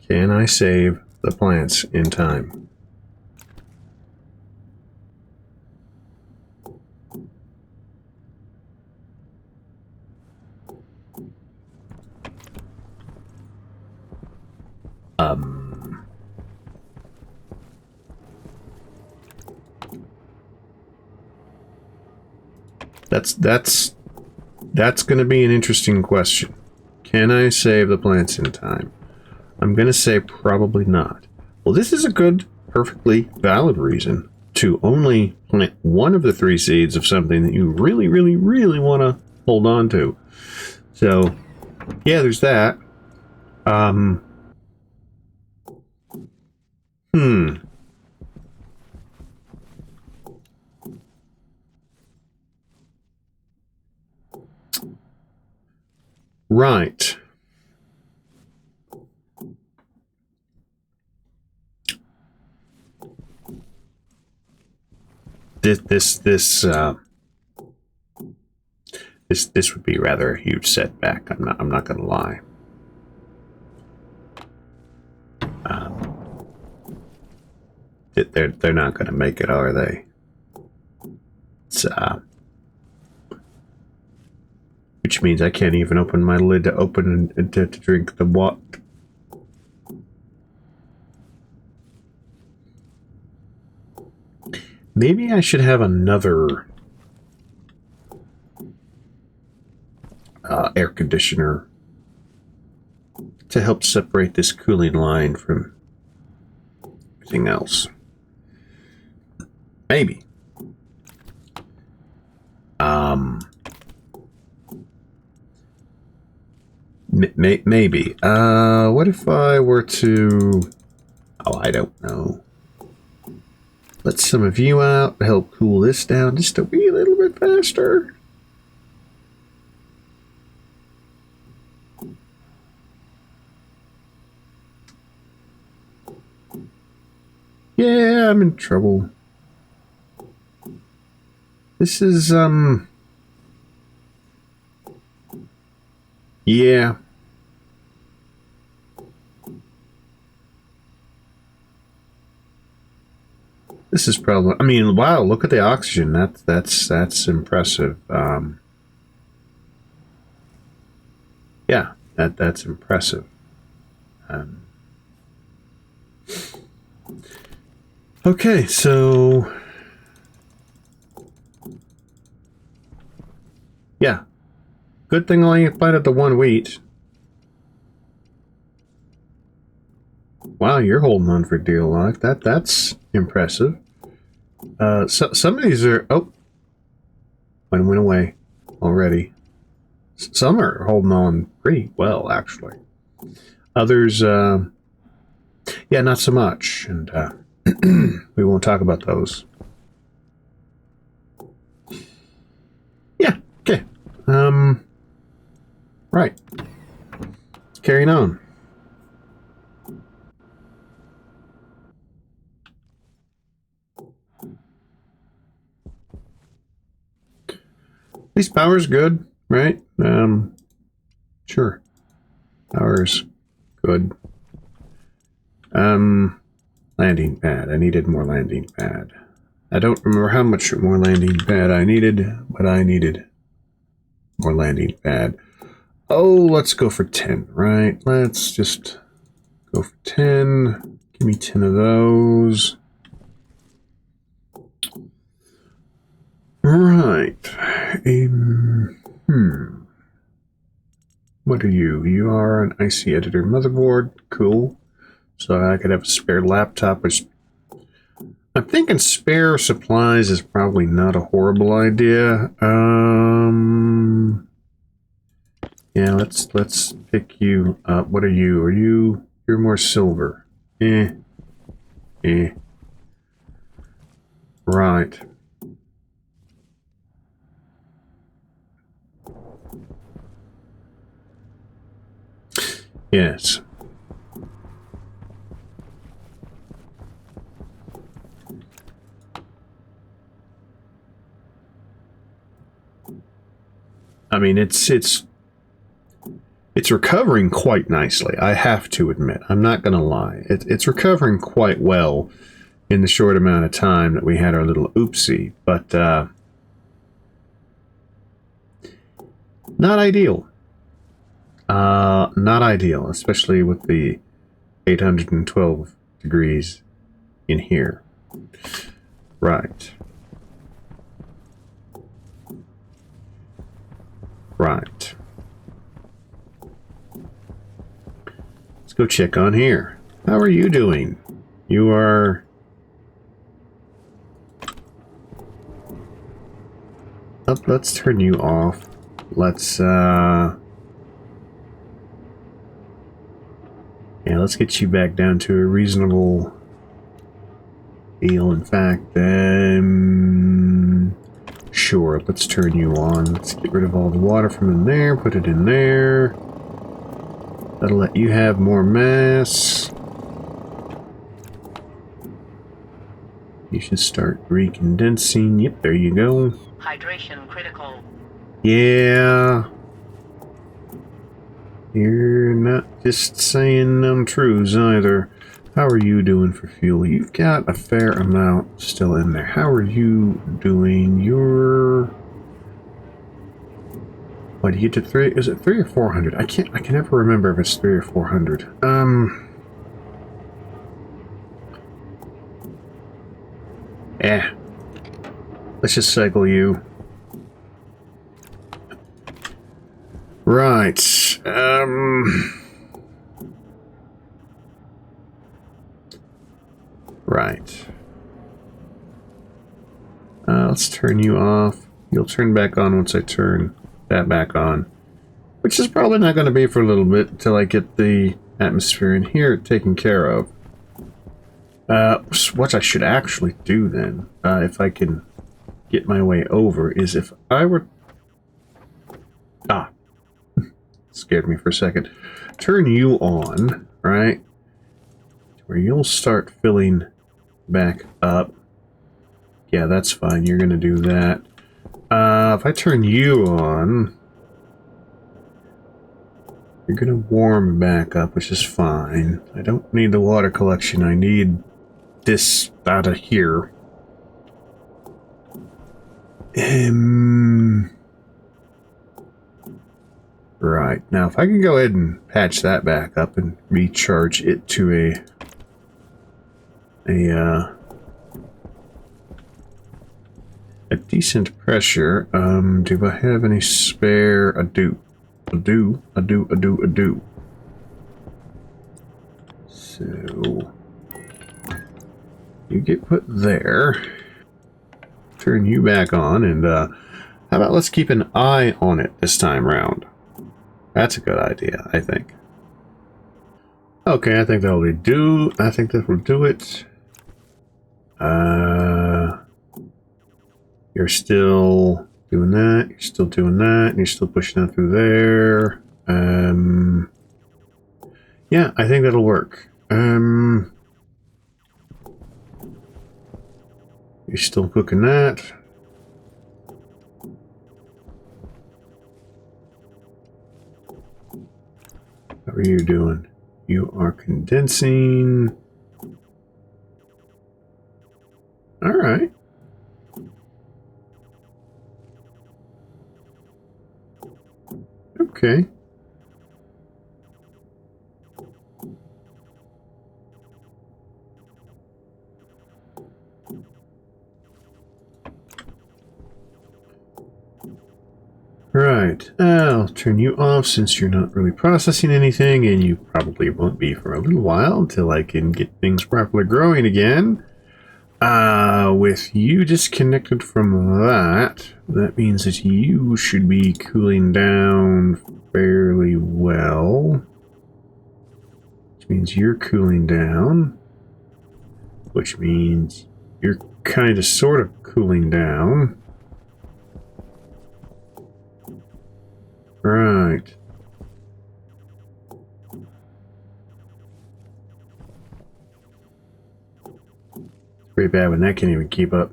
Can I save the plants in time? That's going to be an interesting question. Can I save the plants in time? I'm going to say probably not. Well, this is a good, perfectly valid reason to only plant one of the three seeds of something that you really, really, really want to hold on to. So, yeah, there's that. Right. This would be rather a huge setback. I'm not going to lie. They're not going to make it, are they? It's, which means I can't even open my lid to open and to drink the water. Maybe I should have another air conditioner to help separate this cooling line from everything else. Maybe. Maybe. What if I were to... Oh, I don't know. Let some of you out, help cool this down just a wee little bit faster. Yeah, I'm in trouble. This is, yeah. This is probably, I mean, wow, look at the oxygen. That's impressive. Yeah, that's impressive. Okay, so yeah, good thing I only planted the one wheat. Wow, you're holding on for dear life. That's impressive. So some of these are one went away already. Some are holding on pretty well, actually. Others, yeah, not so much, and we won't talk about those. Yeah, okay. Right. Carrying on. At least power's good, right? Sure. Power's good. Landing pad. I needed more landing pad. I don't remember how much more landing pad I needed, but I needed more landing pad. Oh, let's go for 10, right? Let's just go for 10. Give me 10 of those. Right. What are you? You are an IC editor motherboard. Cool. So I could have a spare laptop, which I'm thinking spare supplies is probably not a horrible idea. Yeah, let's pick you up. What are you? You're more silver. Right. Yes. I mean, it's recovering quite nicely. I have to admit. I'm not going to lie. It's recovering quite well in the short amount of time that we had our little oopsie, but not ideal. Not ideal, especially with the 812 degrees in here. Right. Right. Let's go check on here. How are you doing? You are... let's turn you off. Let's yeah, let's get you back down to a reasonable deal. In fact, sure, let's turn you on. Let's get rid of all the water from in there, put it in there. That'll let you have more mass. You should start recondensing. Yep, there you go. Hydration critical. Yeah. You're not just saying untruths either. How are you doing for fuel? You've got a fair amount still in there. How are you doing? You're... What, do you get to 3? Is it 3 or 400? I can never remember if it's 3 or 400. Let's just cycle you. Right. Right. Let's turn you off. You'll turn back on once I turn that back on. Which is probably not going to be for a little bit until I get the atmosphere in here taken care of. What I should actually do then, if I can get my way over, is if I were... Ah. Scared me for a second. Turn you on, right? Where you'll start filling back up. Yeah, that's fine. You're going to do that. If I turn you on, you're going to warm back up, which is fine. I don't need the water collection. I need this out of here. Right. Now, if I can go ahead and patch that back up and recharge it to a decent pressure. Do I have any spare? I do. I do. So you get put there. Turn you back on, and how about let's keep an eye on it this time round? That's a good idea, I think. Okay, I think that'll do. I think that will do it. You're still doing that. You're still doing that. And you're still pushing that through there. Yeah, I think that'll work. You're still cooking that. How are you doing? You are condensing. All right. Okay. Right. I'll turn you off since you're not really processing anything, and you probably won't be for a little while until I can get things properly growing again. With you disconnected from that, that means that you should be cooling down fairly well. Which means you're cooling down. Which means you're kind of sort of cooling down. Right. Pretty bad when that can't even keep up.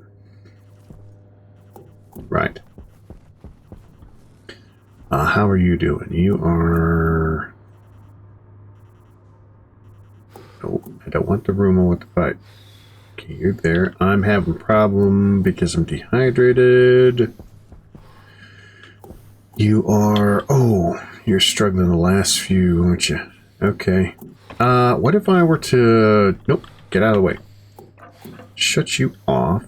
Right. How are you doing? You are... Oh, I don't want the room. I want the pipe. Okay, you're there. I'm having a problem because I'm dehydrated. You are... Oh, you're struggling the last few, aren't you? Okay. What if I were to... Nope, get out of the way. Shut you off.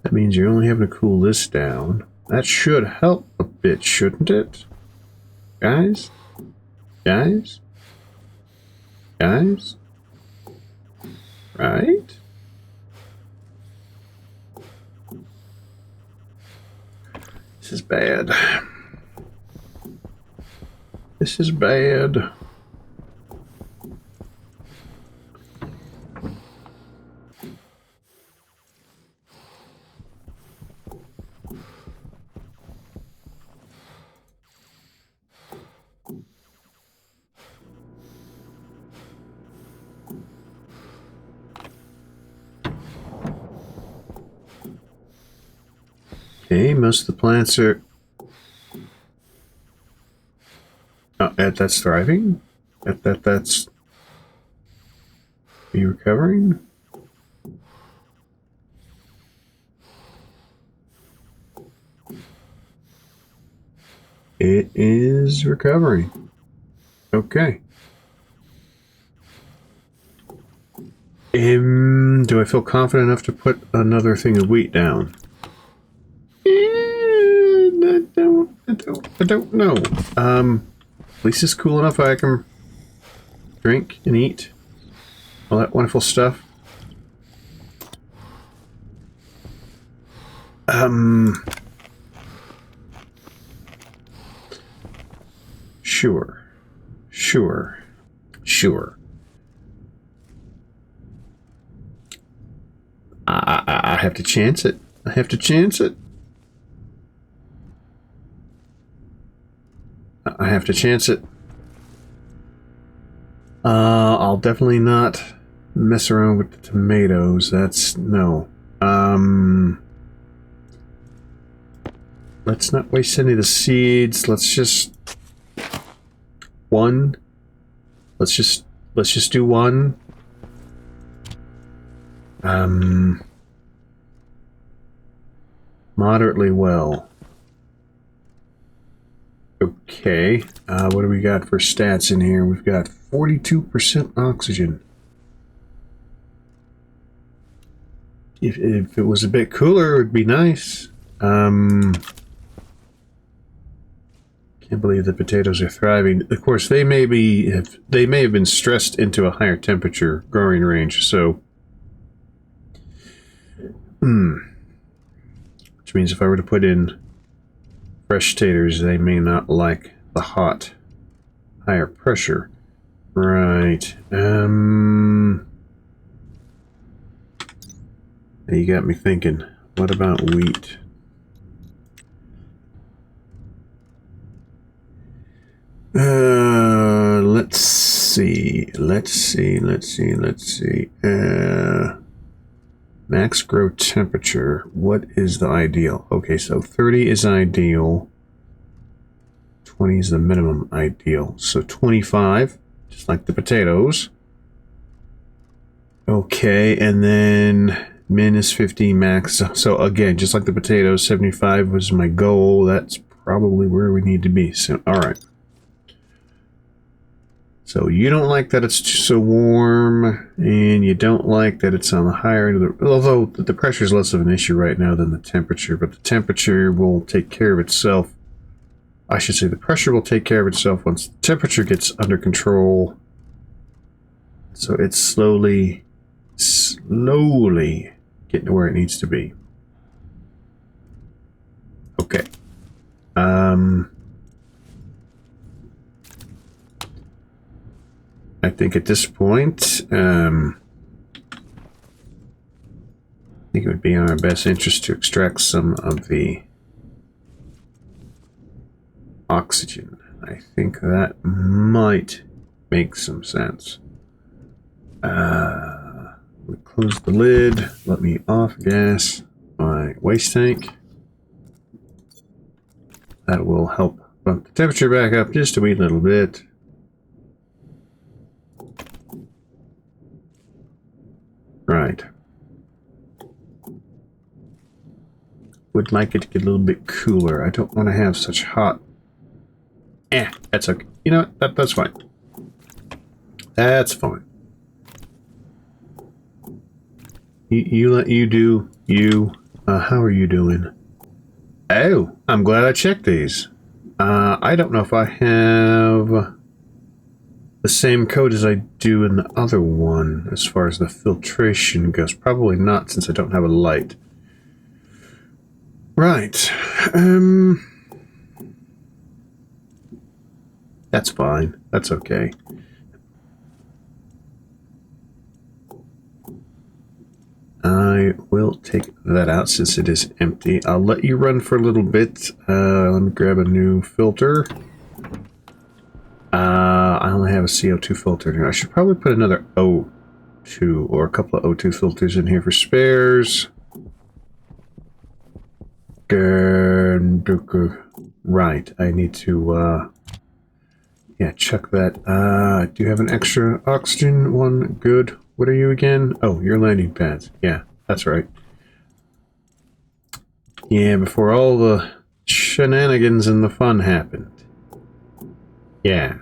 That means you're only having to cool this down. That should help a bit, shouldn't it? Guys? Guys? Guys? Right? This is bad. This is bad. Okay, most of the plants are... Oh, that's thriving? That's... Are you recovering? It is recovering. Okay. Do I feel confident enough to put another thing of wheat down? I don't know. At least it's cool enough I can drink and eat all that wonderful stuff. Sure. I have to chance it. I have to chance it. I'll definitely not mess around with the tomatoes. That's no. Let's not waste any of the seeds. Let's just one. Let's just do one. Moderately well. Okay, what do we got for stats in here? We've got 42% oxygen. If it was a bit cooler, it would be nice. Can't believe the potatoes are thriving. Of course, they may have been stressed into a higher temperature growing range, so... Which means if I were to put in fresh taters, they may not like the hot, higher pressure. Right. Now you got me thinking. What about wheat? Let's see. Max grow temperature. What is the ideal? Okay, so 30 is ideal. 20 is the minimum ideal. So 25, just like the potatoes. Okay, and then min is 50, max. So again, just like the potatoes, 75 was my goal. That's probably where we need to be. So, all right. So you don't like that it's so warm, and you don't like that it's on the higher end of the... Although the pressure is less of an issue right now than the temperature, but the temperature will take care of itself. I should say the pressure will take care of itself once the temperature gets under control. So it's slowly getting to where it needs to be. Okay. I think at this point, I think it would be in our best interest to extract some of the oxygen. I think that might make some sense. We close the lid, let me off gas my waste tank. That will help bump the temperature back up just a wee little bit. Right. Would like it to get a little bit cooler. I don't want to have such hot... that's okay. You know what? That's fine. That's fine. You do you. How are you doing? Oh, I'm glad I checked these. I don't know if I have the same code as I do in the other one as far as the filtration goes. Probably not, since I don't have a light. Right. That's fine. That's okay. I will take that out since it is empty. I'll let you run for a little bit. Let me grab a new filter. I only have a CO2 filter here. I should probably put another O2 or a couple of O2 filters in here for spares. Right, I need to, yeah, check that. Do you have an extra oxygen one? Good. What are you again? Oh, your landing pads. Yeah, that's right. Yeah, before all the shenanigans and the fun happened. Yeah.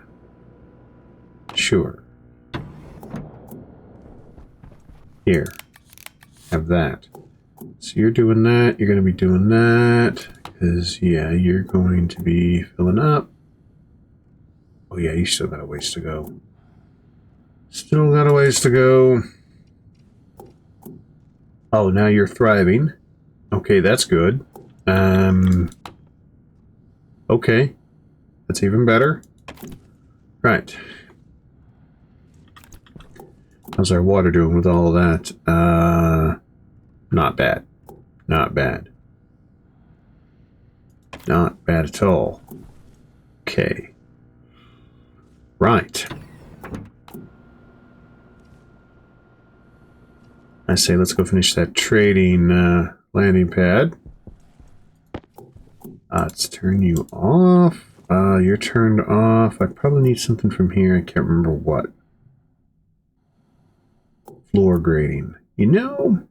Sure. Here. Have that. So you're doing that. You're going to be doing that. Because, yeah, you're going to be filling up. Oh, yeah, you still got a ways to go. Still got a ways to go. Oh, now you're thriving. Okay, that's good. Okay. That's even better. Right. How's our water doing with all of that? Not bad. Not bad. Not bad at all. Okay. Right. I say let's go finish that trading landing pad. Let's turn you off. You're turned off. I probably need something from here. I can't remember what. Floor grading. You know,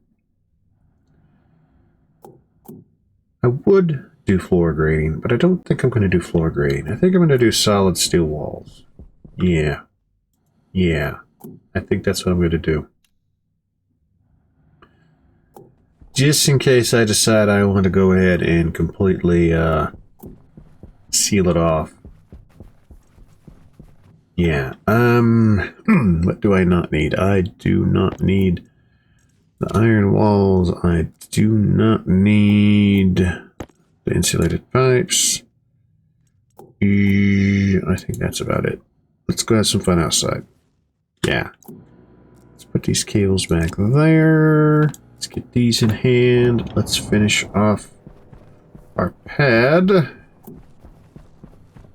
I would do floor grading, but I don't think I'm going to do floor grading. I think I'm going to do solid steel walls. Yeah. Yeah. I think that's what I'm going to do. Just in case I decide I want to go ahead and completely seal it off. Yeah. What do I not need? I do not need the iron walls. I do not need the insulated pipes. I think that's about it. Let's go have some fun outside. Yeah. Let's put these cables back there. Let's get these in hand. Let's finish off our pad.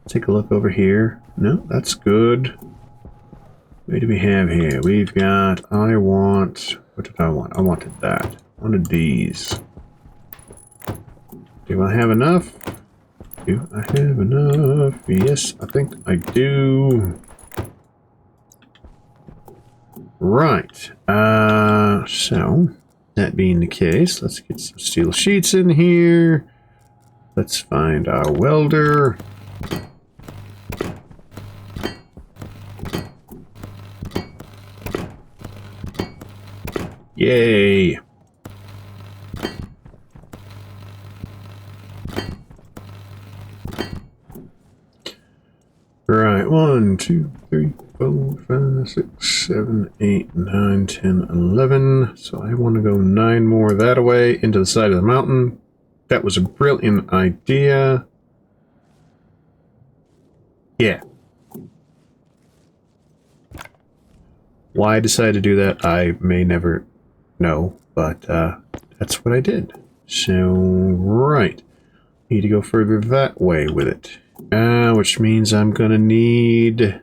Take a look over here. No, that's good. What do we have here? We've got, what did I want? I wanted that. I wanted these. Do I have enough? Do I have enough? Yes, I think I do. Right. So, that being the case, let's get some steel sheets in here. Let's find our welder. Yay! Right, 1, 2, 3, 4, 5, 6, 7, 8, 9, 10, 11. So I want to go 9 more that way into the side of the mountain. That was a brilliant idea. Yeah. Why I decided to do that, I may never know, but that's what I did. So, right. Need to go further that way with it. Which means I'm gonna need...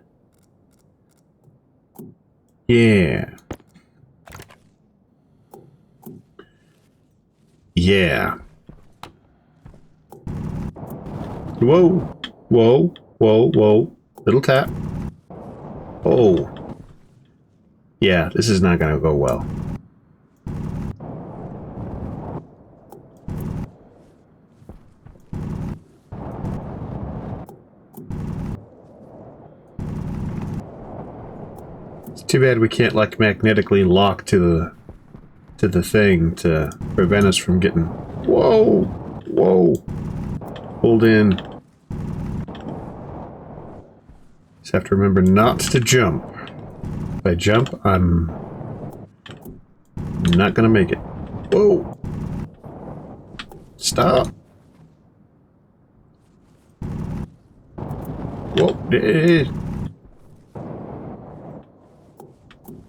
Yeah. Yeah. Whoa. Whoa. Whoa. Whoa. Little tap. Oh. Yeah, this is not gonna go well. It's too bad we can't like magnetically lock to the thing to prevent us from getting... Whoa! Whoa! Hold in. Just have to remember not to jump. If I jump, I'm not gonna make it. Whoa! Stop. Whoa.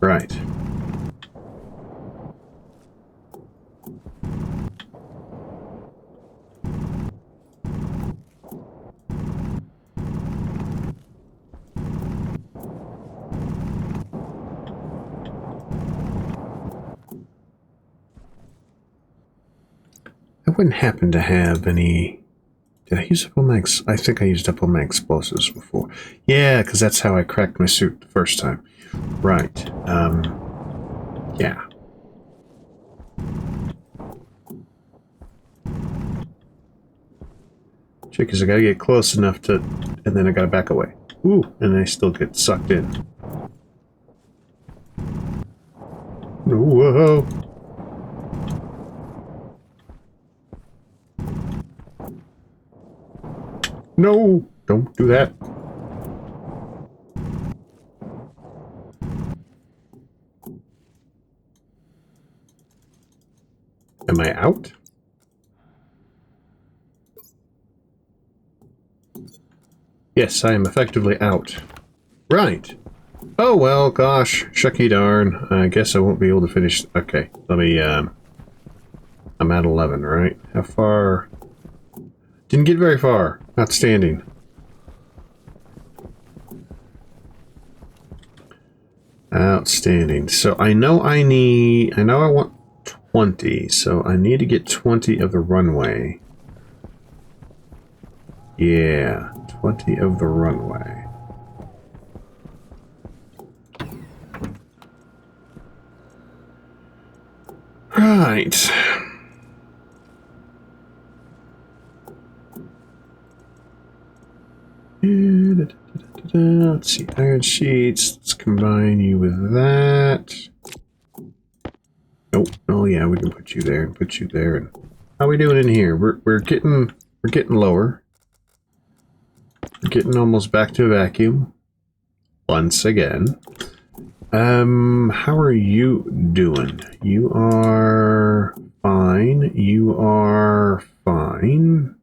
Right. I wouldn't happen to have any... Did I use up all my... I think I used up all my explosives before. Yeah, because that's how I cracked my suit the first time. Right. Yeah. Trick is I gotta get close enough to... And then I gotta back away. Ooh, and I still get sucked in. Whoa. No! Don't do that. Am I out? Yes, I am effectively out. Right. Oh, well, gosh. Shucky darn. I guess I won't be able to finish... Okay, let me, I'm at 11, right? How far... Didn't get very far. Outstanding. Outstanding. So I know I want 20, so I need to get 20 of the runway. Yeah, 20 of the runway. Right. Let's see, iron sheets. Let's combine you with that. Nope. Oh yeah, we can put you there and put you there. And how are we doing in here? We're getting lower. We're getting almost back to vacuum. Once again. How are you doing? You are fine. You are fine.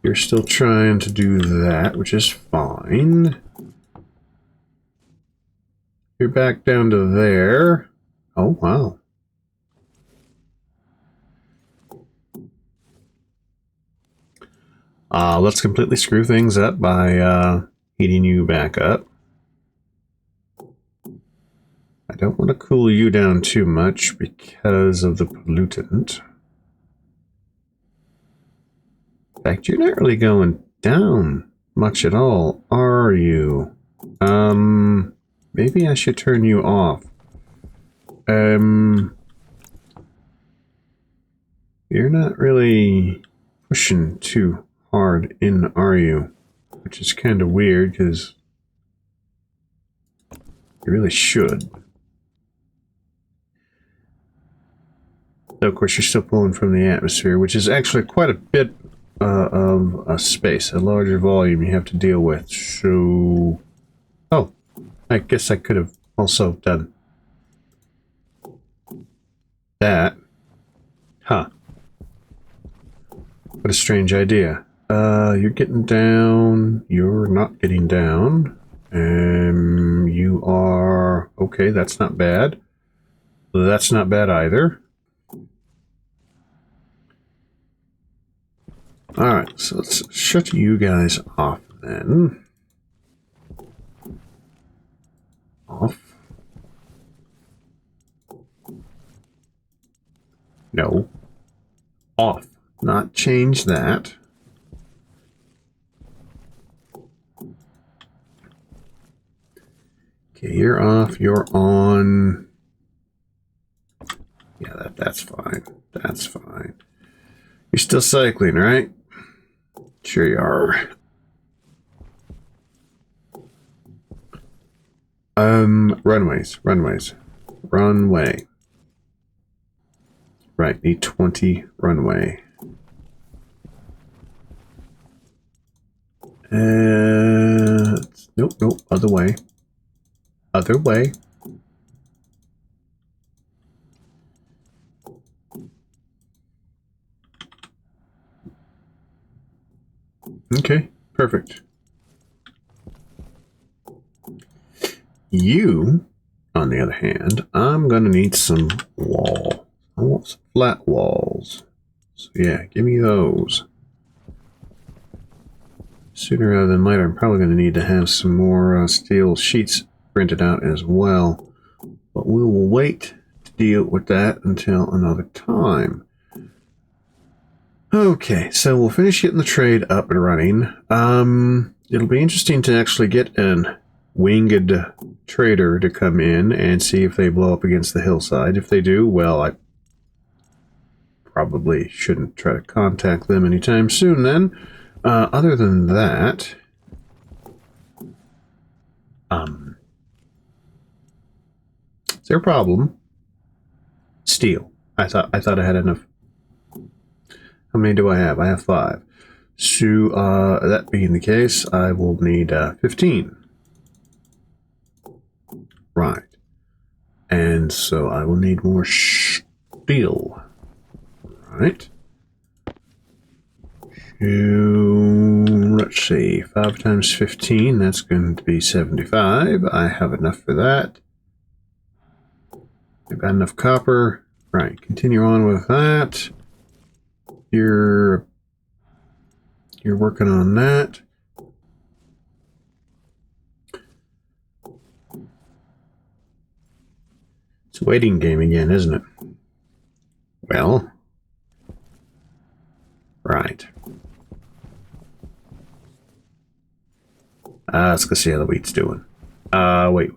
You're still trying to do that, which is fine. You're back down to there. Oh, wow. Let's completely screw things up by heating you back up. I don't want to cool you down too much because of the pollutant. In fact, you're not really going down much at all, are you? Maybe I should turn you off. You're not really pushing too hard in, are you? Which is kind of weird, because you really should. Though, of course, you're still pulling from the atmosphere, which is actually quite a bit of a space, a larger volume you have to deal with. So, oh, I guess I could have also done that. Huh. What a strange idea. You're getting down. You're not getting down. You are... Okay, that's not bad. That's not bad either. Alright, so let's shut you guys off then. Off. No. Off. Not change that. Okay, you're off. You're on. Yeah, that's fine. That's fine. You're still cycling, right? Sure you are. Runways. Runway. Right, need 20 runway. Nope, other way. Other way. Okay, perfect. You, on the other hand, I'm going to need some wall. I want some flat walls. So yeah, give me those. Sooner rather than later, I'm probably going to need to have some more steel sheets printed out as well. But we will wait to deal with that until another time. Okay, so we'll finish getting the trade up and running. It'll be interesting to actually get an winged trader to come in and see if they blow up against the hillside. If they do, well, I probably shouldn't try to contact them anytime soon then. Other than that, is there a problem? Steel. I thought I had enough. How many do I have? I have 5. So, that being the case, I will need 15. Right. And so I will need more steel. Right. Let's see. 5 times 15, that's going to be 75. I have enough for that. I've got enough copper. Right. Continue on with that. You're working on that. It's a waiting game again, isn't it? Well, right. Let's go see how the wheat's doing. Wait.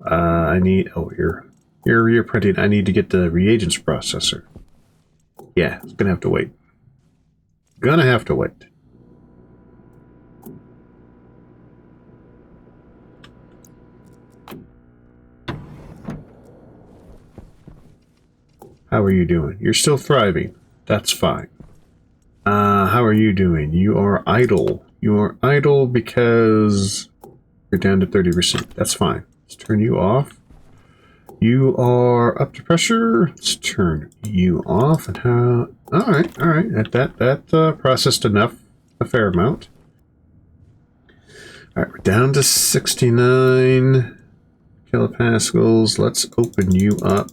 I need. Oh, you're printing. I need to get the reagents processor. Yeah, it's gonna have to wait. Gonna have to wait. How are you doing? You're still thriving. That's fine. How are you doing? You are idle. You are idle because you're down to 30%. That's fine. Let's turn you off. You are up to pressure. Let's turn you off. And how? All right. That processed enough, a fair amount. All right, we're down to 69 kilopascals. Let's open you up.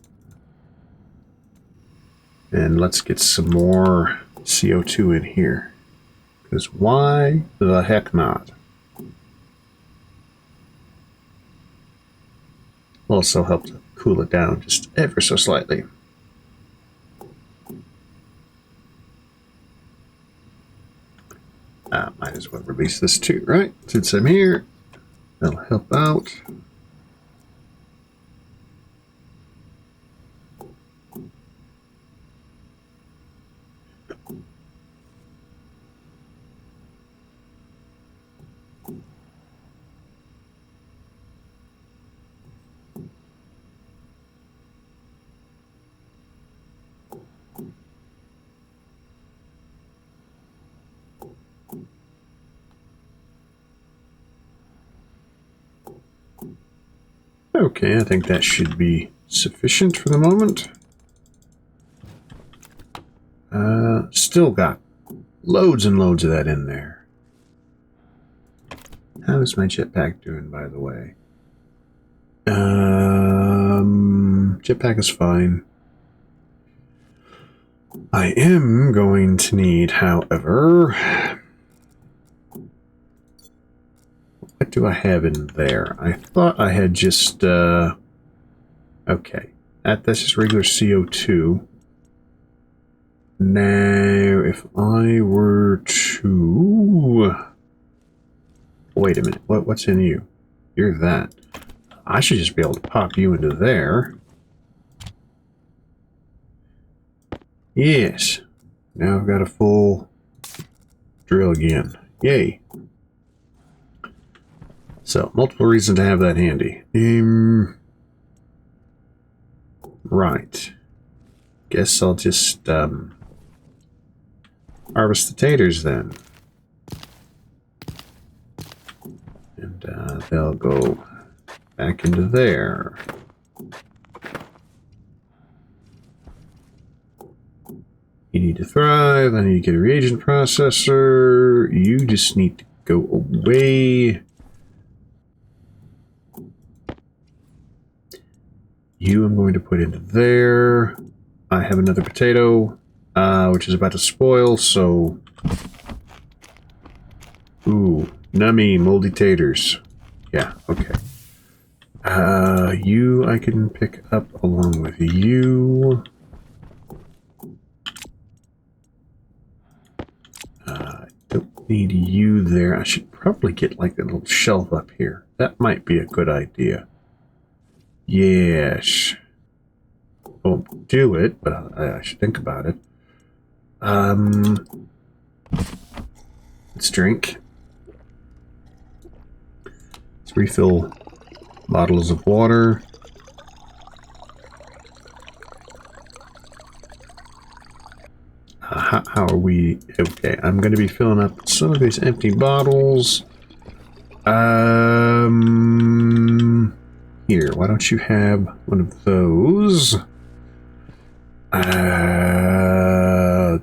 And let's get some more CO2 in here. Because why the heck not? Also help to cool it down just ever so slightly. Might as well release this too, right? Since I'm here, that'll help out. Okay, I think that should be sufficient for the moment. Still got loads and loads of that in there. How is my jetpack doing, by the way? Jetpack is fine. I am going to need, however... What do I have in there? I thought I had just, okay. That's just regular CO2. Now, if I were to... Wait a minute. What's in you? You're that. I should just be able to pop you into there. Yes. Now I've got a full drill again. Yay. So, multiple reasons to have that handy. Right. Guess I'll just, harvest the taters then. And, they'll go back into there. need to thrive. I need to get a reagent processor. You just need to go away. You I'm going to put into there. I have another potato, which is about to spoil, so... Ooh, nummy, moldy taters. Yeah, okay. You I can pick up along with you. I don't need you there. I should probably get like a little shelf up here. That might be a good idea. Yes. Won't do it, but I should think about it. Let's drink. Let's refill bottles of water. How are we? Okay, I'm going to be filling up some of these empty bottles. Here, why don't you have one of those?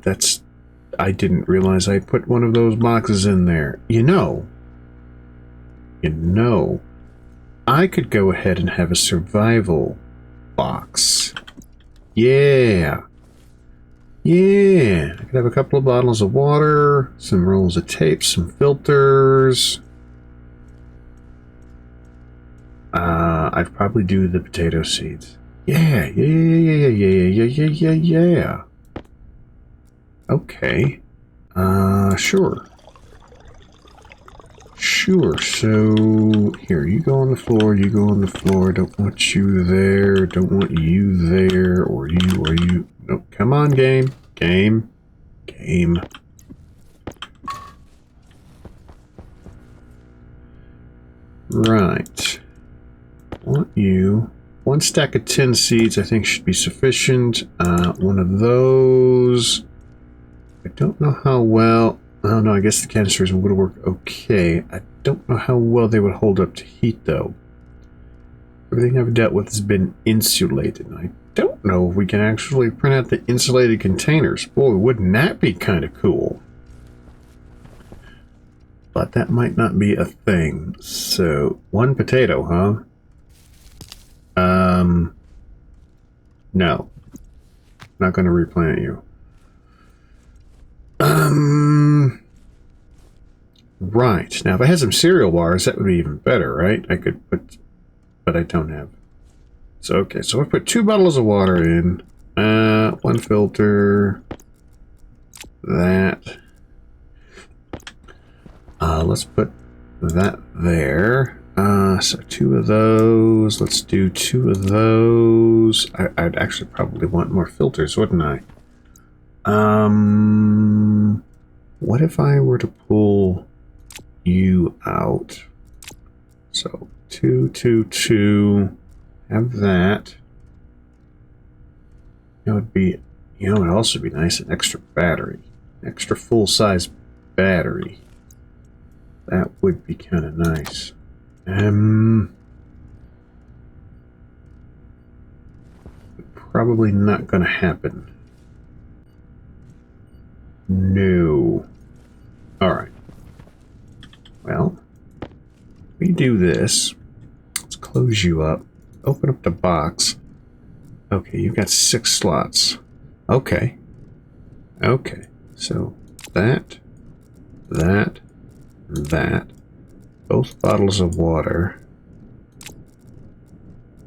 That's... I didn't realize I put one of those boxes in there. You know, I could go ahead and have a survival box. Yeah. Yeah. I could have a couple of bottles of water, some rolls of tape, some filters. I'd probably do the potato seeds. Yeah. Okay. Sure. Sure, so here, you go on the floor, you go on the floor. Don't want you there, don't want you there, or you. No, come on, game. Game. Right. Want you. One stack of 10 seeds I think should be sufficient. One of those. I don't know how well... Oh no, I guess the canisters would work okay. I don't know how well they would hold up to heat, though. Everything I've dealt with has been insulated. I don't know if we can actually print out the insulated containers. Boy, wouldn't that be kind of cool? But that might not be a thing. So, one potato, huh? No. Not going to replant you. Right. Now, if I had some cereal bars, that would be even better, right? I could put... But I don't have. So, okay. So, I put 2 bottles of water in. 1 filter. That. Let's put that there. So 2 of those. Let's do 2 of those. I'd actually probably want more filters, wouldn't I? What if I were to pull you out? So 2, 2, 2. Have that. It would be, you know, it'd also be nice, an extra battery. Extra full-size battery. That would be kind of nice. Probably not going to happen. No. Alright. Well, we do this. Let's close you up. Open up the box. Okay, you've got 6 slots. Okay. Okay. So, that. Both bottles of water.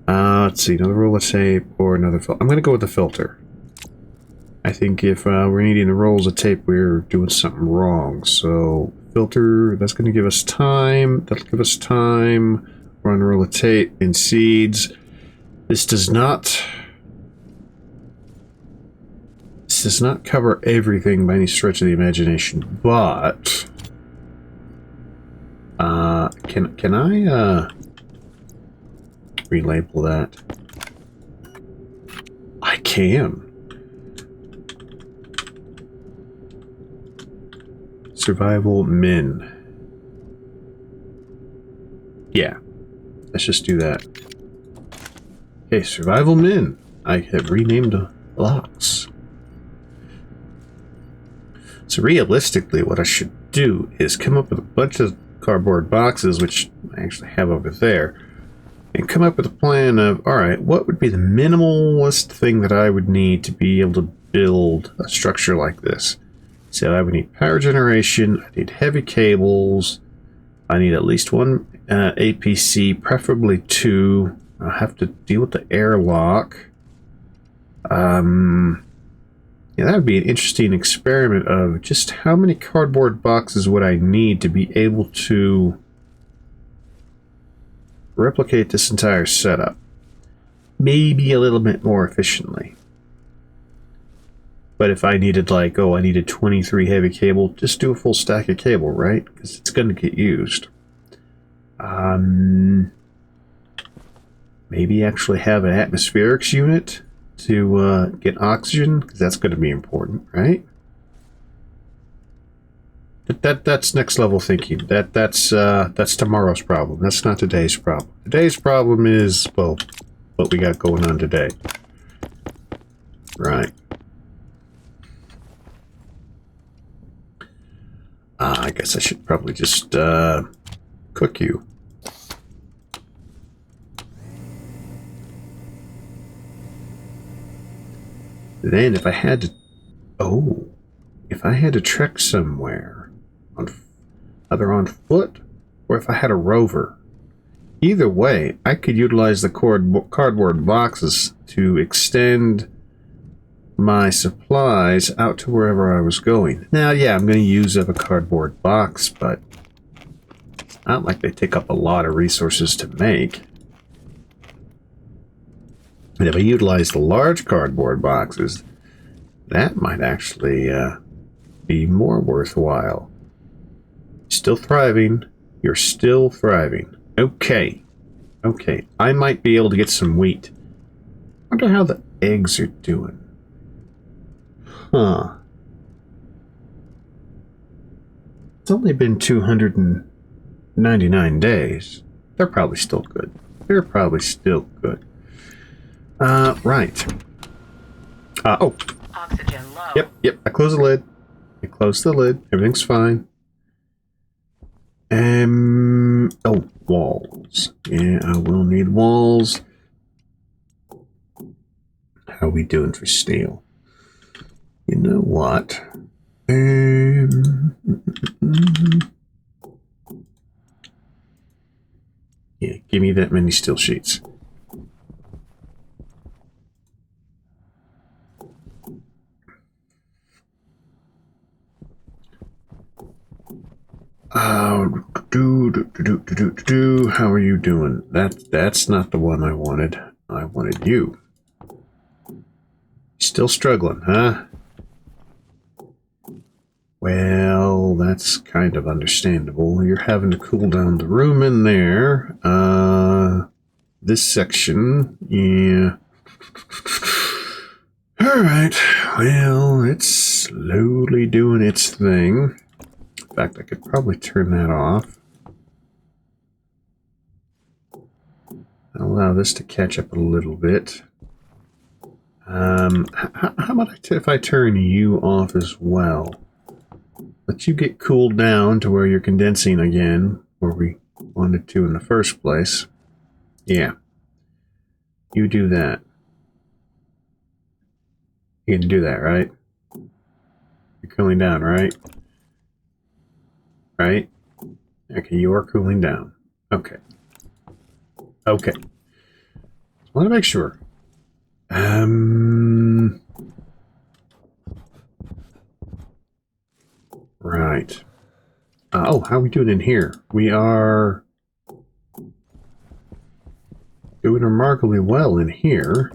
Let's see, another roll of tape or another filter. I'm going to go with the filter. I think if we're needing the rolls of tape, we're doing something wrong. So, filter, that's going to give us time. That'll give us time. Run a roll of tape and seeds. This does not cover everything by any stretch of the imagination, but can I relabel that? I can. Survival min. Yeah, let's just do that. Okay, survival min. I have renamed the box. So realistically, what I should do is come up with a bunch of cardboard boxes, which I actually have over there, and come up with a plan of, all right, what would be the minimalist thing that I would need to be able to build a structure like this? So I would need power generation, I need heavy cables, I need at least one APC, preferably two. I'll have to deal with the airlock. Yeah, that would be an interesting experiment of just how many cardboard boxes would I need to be able to replicate this entire setup. Maybe a little bit more efficiently. But if I needed like, oh, I needed 23 heavy cable, just do a full stack of cable, right? Because it's going to get used. Maybe actually have an atmospherics unit to get oxygen, because that's going to be important, right? That's next level thinking. That's tomorrow's problem. That's not today's problem. Today's problem is, well, what we got going on today. Right. I guess I should probably just cook you. Then if I had to... Oh. If I had to trek somewhere, either on foot or if I had a rover, either way, I could utilize the cardboard boxes to extend my supplies out to wherever I was going. Now, yeah, I'm going to use up a cardboard box, but it's not like they take up a lot of resources to make. And if I utilize the large cardboard boxes, that might actually be more worthwhile. Still thriving. You're still thriving. Okay. Okay. I might be able to get some wheat. Wonder how the eggs are doing. Huh. It's only been 299 days. They're probably still good. They're probably still good. Right. Oh. Oxygen low. Yep. I closed the lid. I closed the lid. Everything's fine. Oh, walls. Yeah, I will need walls. How are we doing for steel? You know what? Yeah, give me that many steel sheets. How are you doing? That's not the one I wanted. I wanted you. Still struggling, huh? Well, that's kind of understandable. You're having to cool down the room in there. This section, yeah. Alright, well, it's slowly doing its thing. In fact, I could probably turn that off. Allow this to catch up a little bit. How about if I turn you off as well? Let you get cooled down to where you're condensing again, where we wanted to in the first place. Yeah. You do that. You can do that, right? You're cooling down, right? Right? Okay, you are cooling down. Okay. Okay. I want to make sure. Right. Oh, how are we doing in here? We are doing remarkably well in here.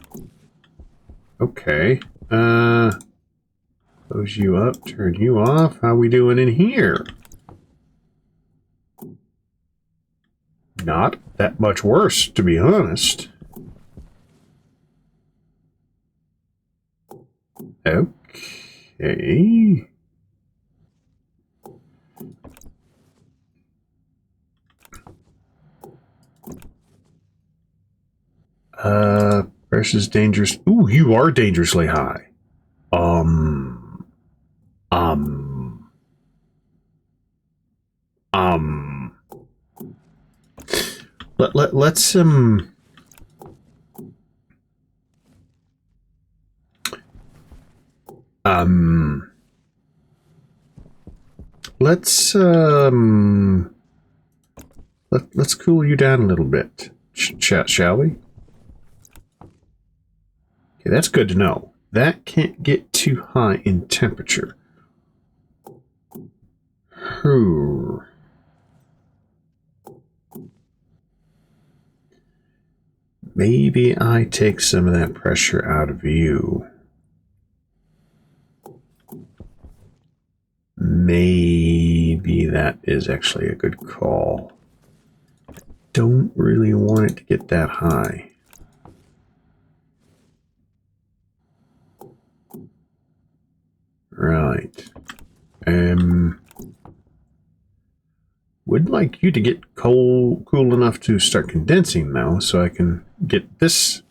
Okay. Close you up, turn you off. How are we doing in here? Not that much worse, to be honest. Okay. Versus dangerous. Ooh, you are dangerously high. Let's let's cool you down a little bit, shall we? Okay, that's good to know. That can't get too high in temperature. Maybe I take some of that pressure out of you. Maybe that is actually a good call. Don't really want it to get that high. Right. Would like you to get cool enough to start condensing now, so I can get this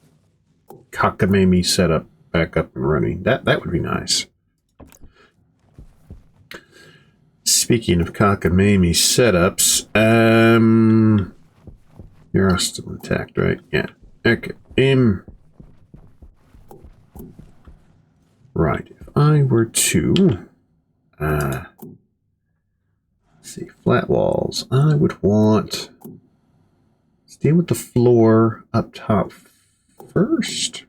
cockamamie setup back up and running. That would be nice. Speaking of cockamamie setups, you're still intact, right? Yeah. Okay. Right. If I were to let's see, flat walls. I would want, let's deal with the floor up top first,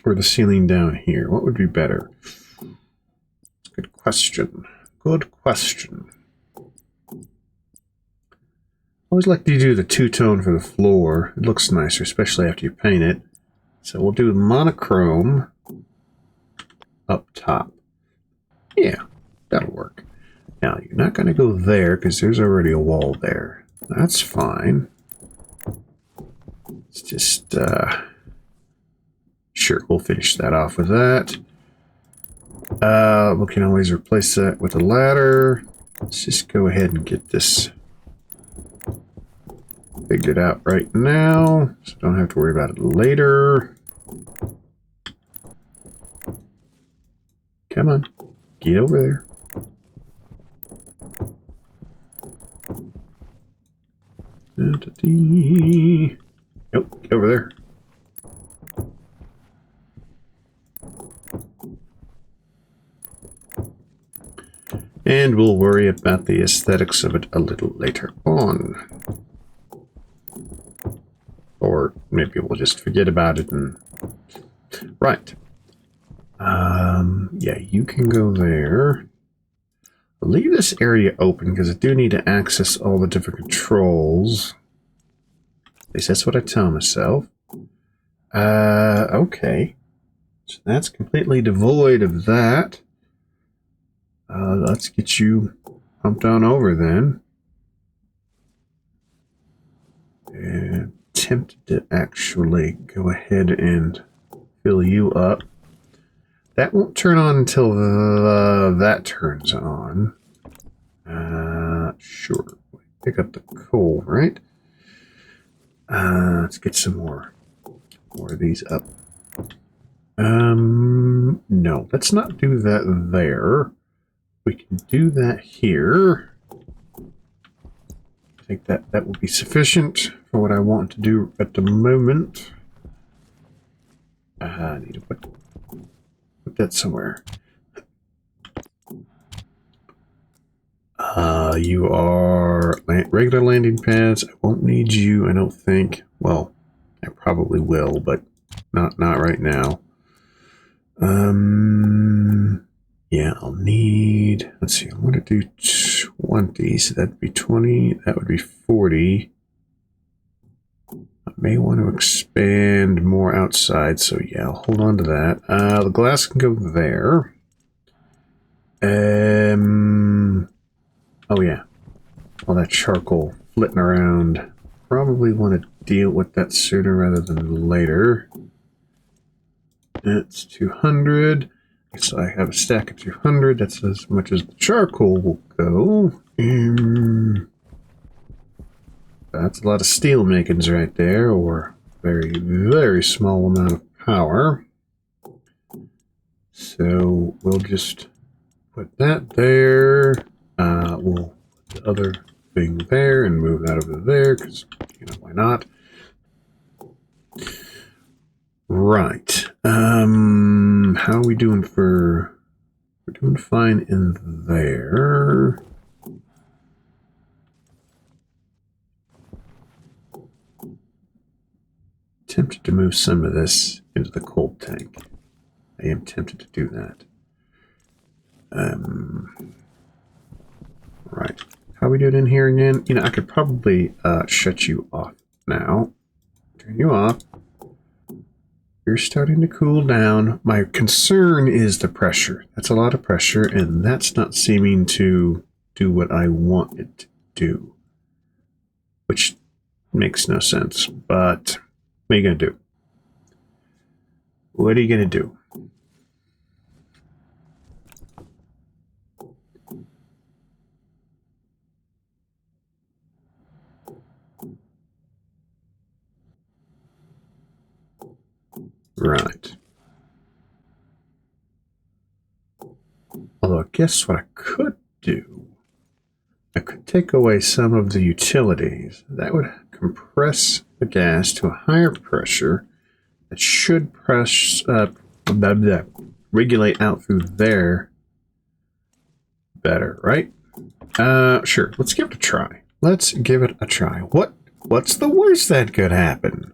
or the ceiling down here. What would be better? Good question. Good question. Always like to do the two-tone for the floor. It looks nicer, especially after you paint it. So we'll do monochrome up top. Yeah, that'll work. Now, you're not going to go there because there's already a wall there. That's fine. It's just, sure, we'll finish that off with that. We can always replace that with a ladder. Let's just go ahead and get this figured out right now, so don't have to worry about it later. Come on, get over there. Nope, get over there. And we'll worry about the aesthetics of it a little later on. Or maybe we'll just forget about it and... Right. Yeah, you can go there. I'll leave this area open because I do need to access all the different controls. At least that's what I tell myself. Okay. So that's completely devoid of that. Let's get you pumped on over then. And tempted to actually go ahead and fill you up. That won't turn on until that turns on. Sure. Pick up the coal, right? Let's get some more of these up. No, let's not do that there. We can do that here. I think that will be sufficient for what I want to do at the moment. I need to put that somewhere. You are regular landing pads. I won't need you, I don't think. Well, I probably will, but not right now. Yeah, I'll need, let's see, I'm going to do 20, so that'd be 20, that would be 40. I may want to expand more outside, so yeah, I'll hold on to that. The glass can go there. Oh yeah, all that charcoal flitting around. Probably want to deal with that sooner rather than later. That's 200. So I have a stack of 200. That's as much as the charcoal will go. That's a lot of steel makings right there, or very, very small amount of power. So we'll just put that there. We'll put the other thing there and move that over there, because, you know, why not? Right. How are we doing for... We're doing fine in there. Tempted to move some of this into the cold tank. I am tempted to do that. Right. How are we doing in here again? You know, I could probably shut you off now. Turn you off. You're starting to cool down. My concern is the pressure. That's a lot of pressure, and that's not seeming to do what I want it to do. Which makes no sense, but what are you going to do? What are you going to do? Right. Although, guess what I could do? I could take away some of the utilities. That would compress the gas to a higher pressure that should regulate out through there better, right? Sure. Let's give it a try. Let's give it a try. What's the worst that could happen?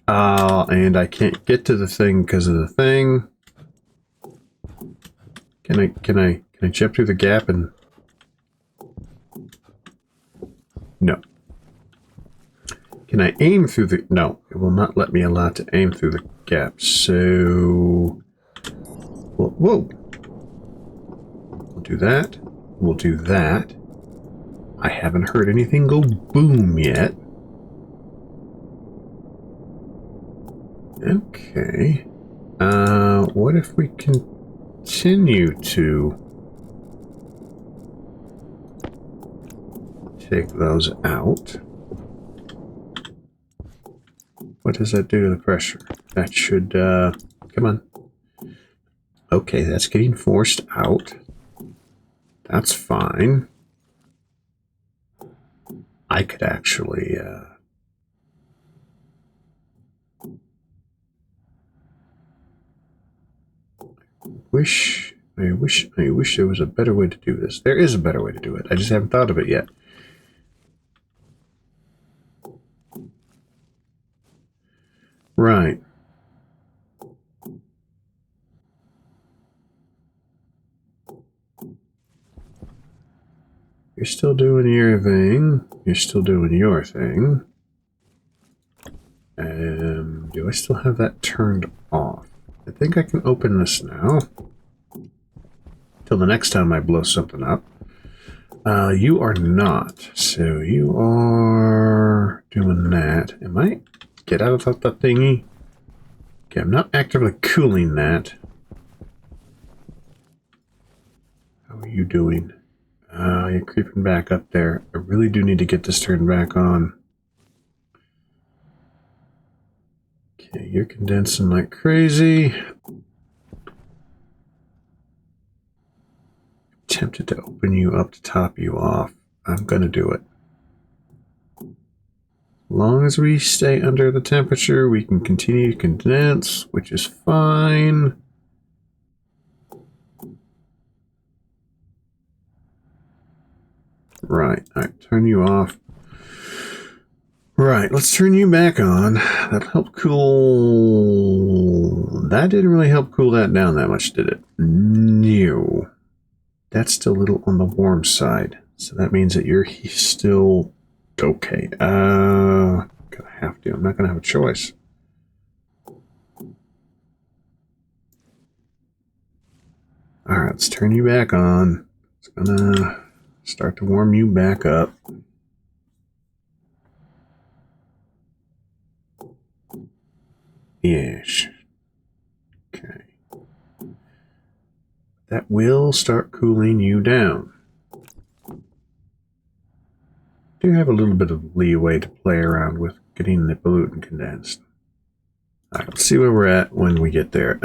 And I can't get to the thing because of the thing. Can I jump through the gap and... No. Can I aim through the... No, it will not let me allow to aim through the gap. So... Whoa. We'll do that. We'll do that. I haven't heard anything go boom yet. Okay. What if we continue to take those out? What does that do to the pressure? That should, come on. Okay, that's getting forced out. That's fine. I could actually, I wish there was a better way to do this. There is a better way to do it. I just haven't thought of it yet. Right. You're still doing your thing. You're still doing your thing. Do I still have that turned off? I think I can open this now. Till the next time I blow something up. You are not. So you are doing that. Am I? Get out of that thingy. Okay, I'm not actively cooling that. How are you doing? You're creeping back up there. I really do need to get this turned back on. Okay, you're condensing like crazy. Tempted to open you up to top you off. I'm gonna do it. As long as we stay under the temperature, we can continue to condense, which is fine. Right, alright, turn you off. Right, let's turn you back on. That'll help cool... That didn't really help cool that down that much, did it? No. That's still a little on the warm side. So that means that you're still... Okay, gonna have to. I'm not gonna have a choice. Alright, let's turn you back on. It's gonna start to warm you back up. Yes. Okay. That will start cooling you down. Do have a little bit of leeway to play around with getting the pollutant condensed. Alright, let's see where we're at when we get there.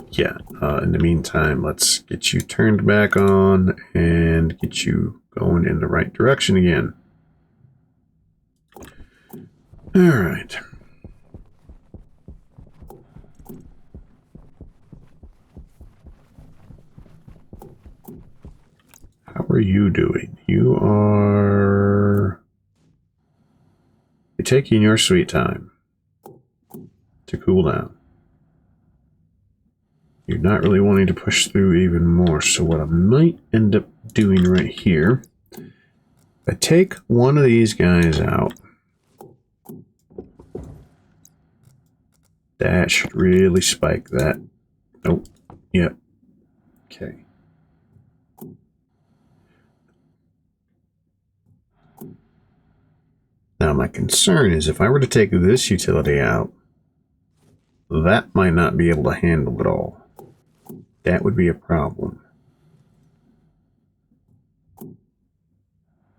Yeah. In the meantime, let's get you turned back on and get you going in the right direction again. Alright. How are you doing? You're taking your sweet time to cool down. You're not really wanting to push through even more, so what I might end up doing right here, I take one of these guys out. That should really spike that. Nope. Yep. Okay. Now my concern is if I were to take this utility out, that might not be able to handle it all. That would be a problem.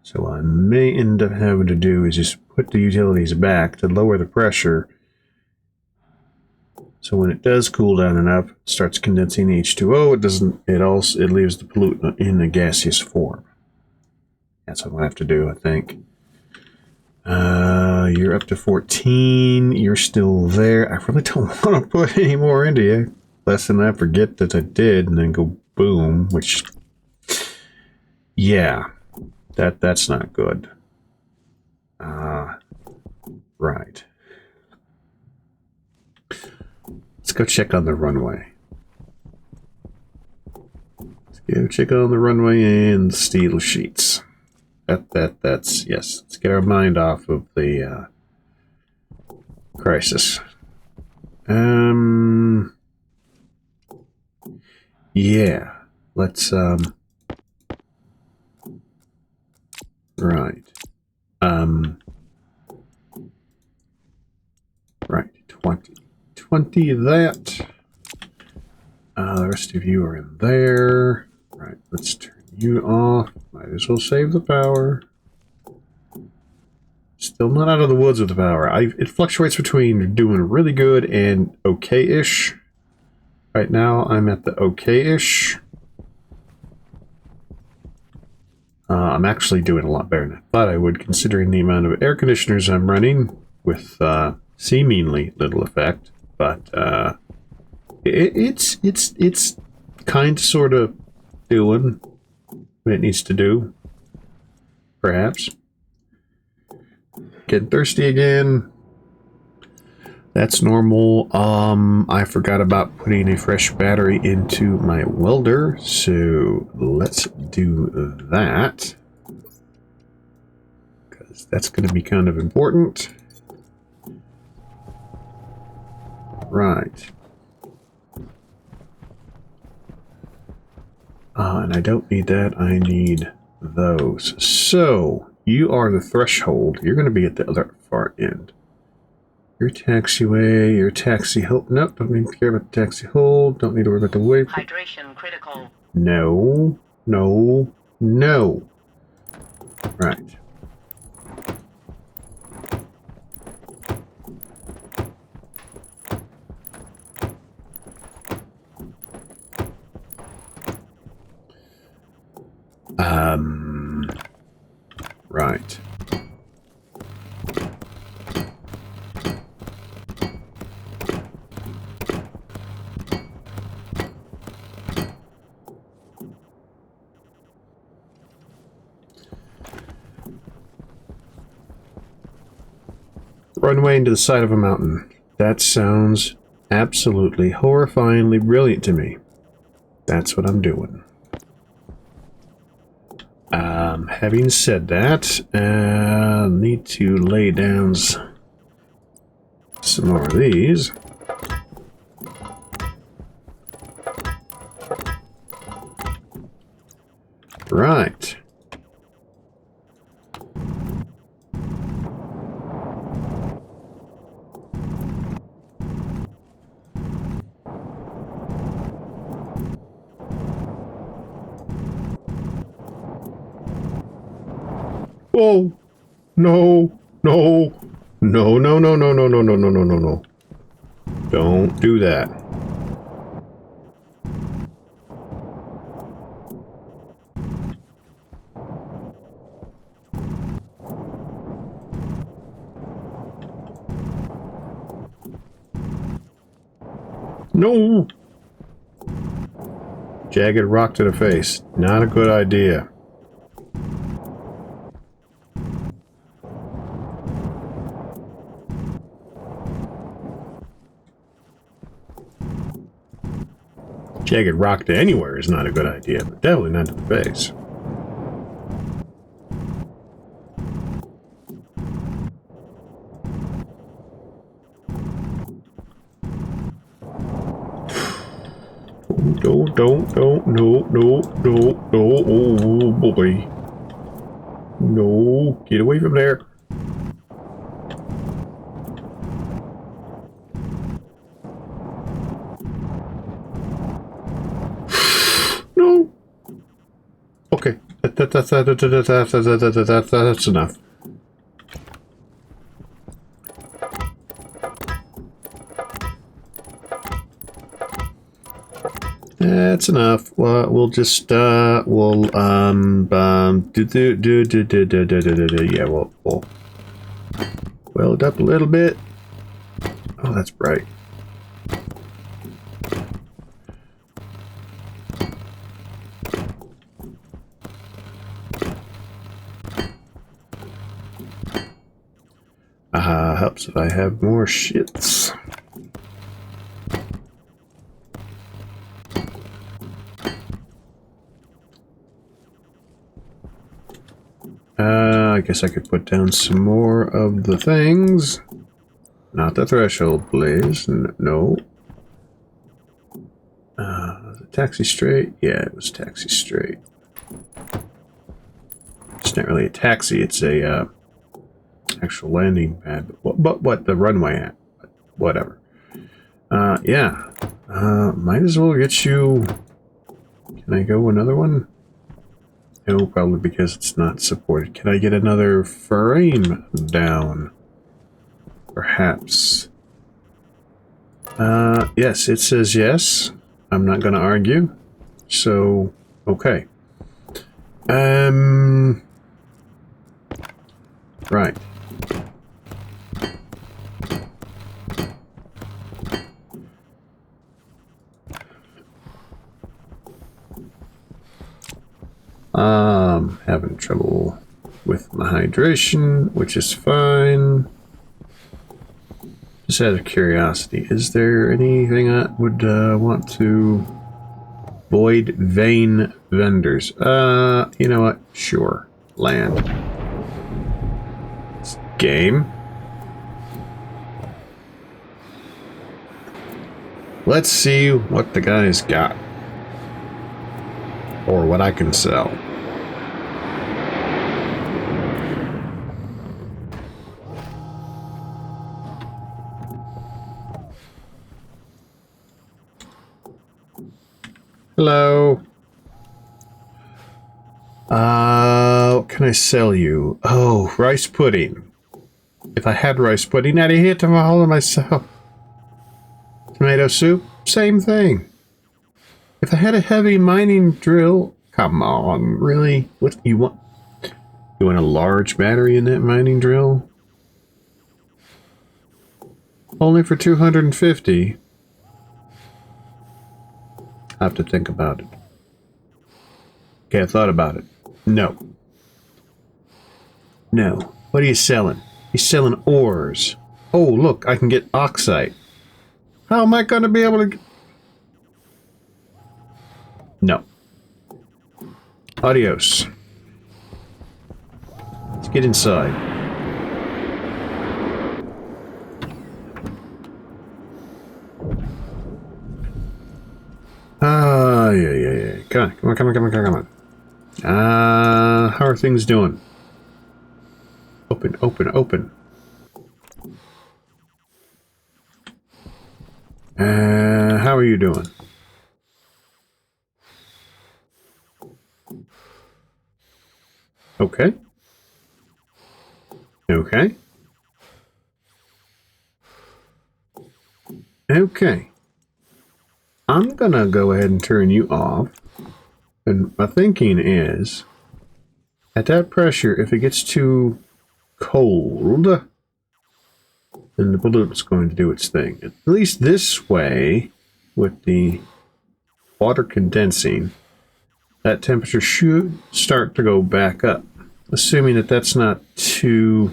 So what I may end up having to do is just put the utilities back to lower the pressure. So when it does cool down enough, it starts condensing H2O. It leaves the pollutant in a gaseous form. That's what I have to do, I think. You're up to 14. You're still there. I really don't want to put any more into you. Less than I forget that I did, and then go boom, which, yeah, that's not good. Right. Let's go check on the runway. Let's go check on the runway and steel sheets. That's yes. Let's get our mind off of the crisis. Yeah. Let's right. Right. 20 that. The rest of you are in there. Right. Let's turn you off. Might as well save the power. Still not out of the woods with the power. It fluctuates between doing really good and okay-ish. Right now, I'm at the okay-ish. I'm actually doing a lot better than I thought I would, considering the amount of air conditioners I'm running with seemingly little effect. But it's kind of sort of doing what it needs to do. Perhaps. Getting thirsty again. That's normal. I forgot about putting a fresh battery into my welder, so let's do that. Because that's going to be kind of important. Right. And I don't need that. I need those. So, you are the threshold. You're going to be at the other far end. Your taxiway, your taxi hold. Nope, don't need to care about the taxi hold. Don't need to worry about the waypoint. Hydration critical. No, no, no. Right. Right. Runway into the side of a mountain. That sounds absolutely horrifyingly brilliant to me. That's what I'm doing. Having said that, need to lay down some more of these. Right. Oh, no, no, No, no, no, no, no, no, no, no, no, no, no. Don't do that. No! Jagged rock to the face. Not a good idea. Jagged rock to anywhere is not a good idea, but definitely not to the face. Don't, no, no, no, no, oh boy. No, get away from there. No. Okay, that's enough. That's enough. We'll just yeah, we'll weld up a little bit. Oh, that's bright. Helps if I have more shits. I guess I could put down some more of the things. Not the threshold, please. No. The taxi straight? Yeah, it was taxi straight. It's not really a taxi, it's a actual landing pad. But what the runway at? Whatever. Yeah. Might as well get you... Can I go another one? No, probably because it's not supported. Can I get another frame down? Perhaps. Yes, it says yes. I'm not going to argue. So, okay. Right. Having trouble with my hydration, which is fine. Just out of curiosity, is there anything I would want to void vein vendors? You know what? Sure. Land. It's game. Let's see what the guy's got. Or what I can sell. Hello. What can I sell you? Oh, rice pudding. If I had rice pudding, I'd eat it all of myself. Tomato soup, same thing. If I had a heavy mining drill, come on, really? What you want? You want a large battery in that mining drill? Only for 250. I have to think about it. Okay, I thought about it. No. No. What are you selling? He's selling ores. Oh, look, I can get oxide. How am I going to be able to... No. Adios. Let's get inside. Yeah. Come on. How are things doing? Open. How are you doing? Okay. Okay. I'm gonna go ahead and turn you off. And my thinking is, at that pressure, if it gets too cold, then the balloon's going to do its thing. At least this way, with the water condensing, that temperature should start to go back up. Assuming that that's not too...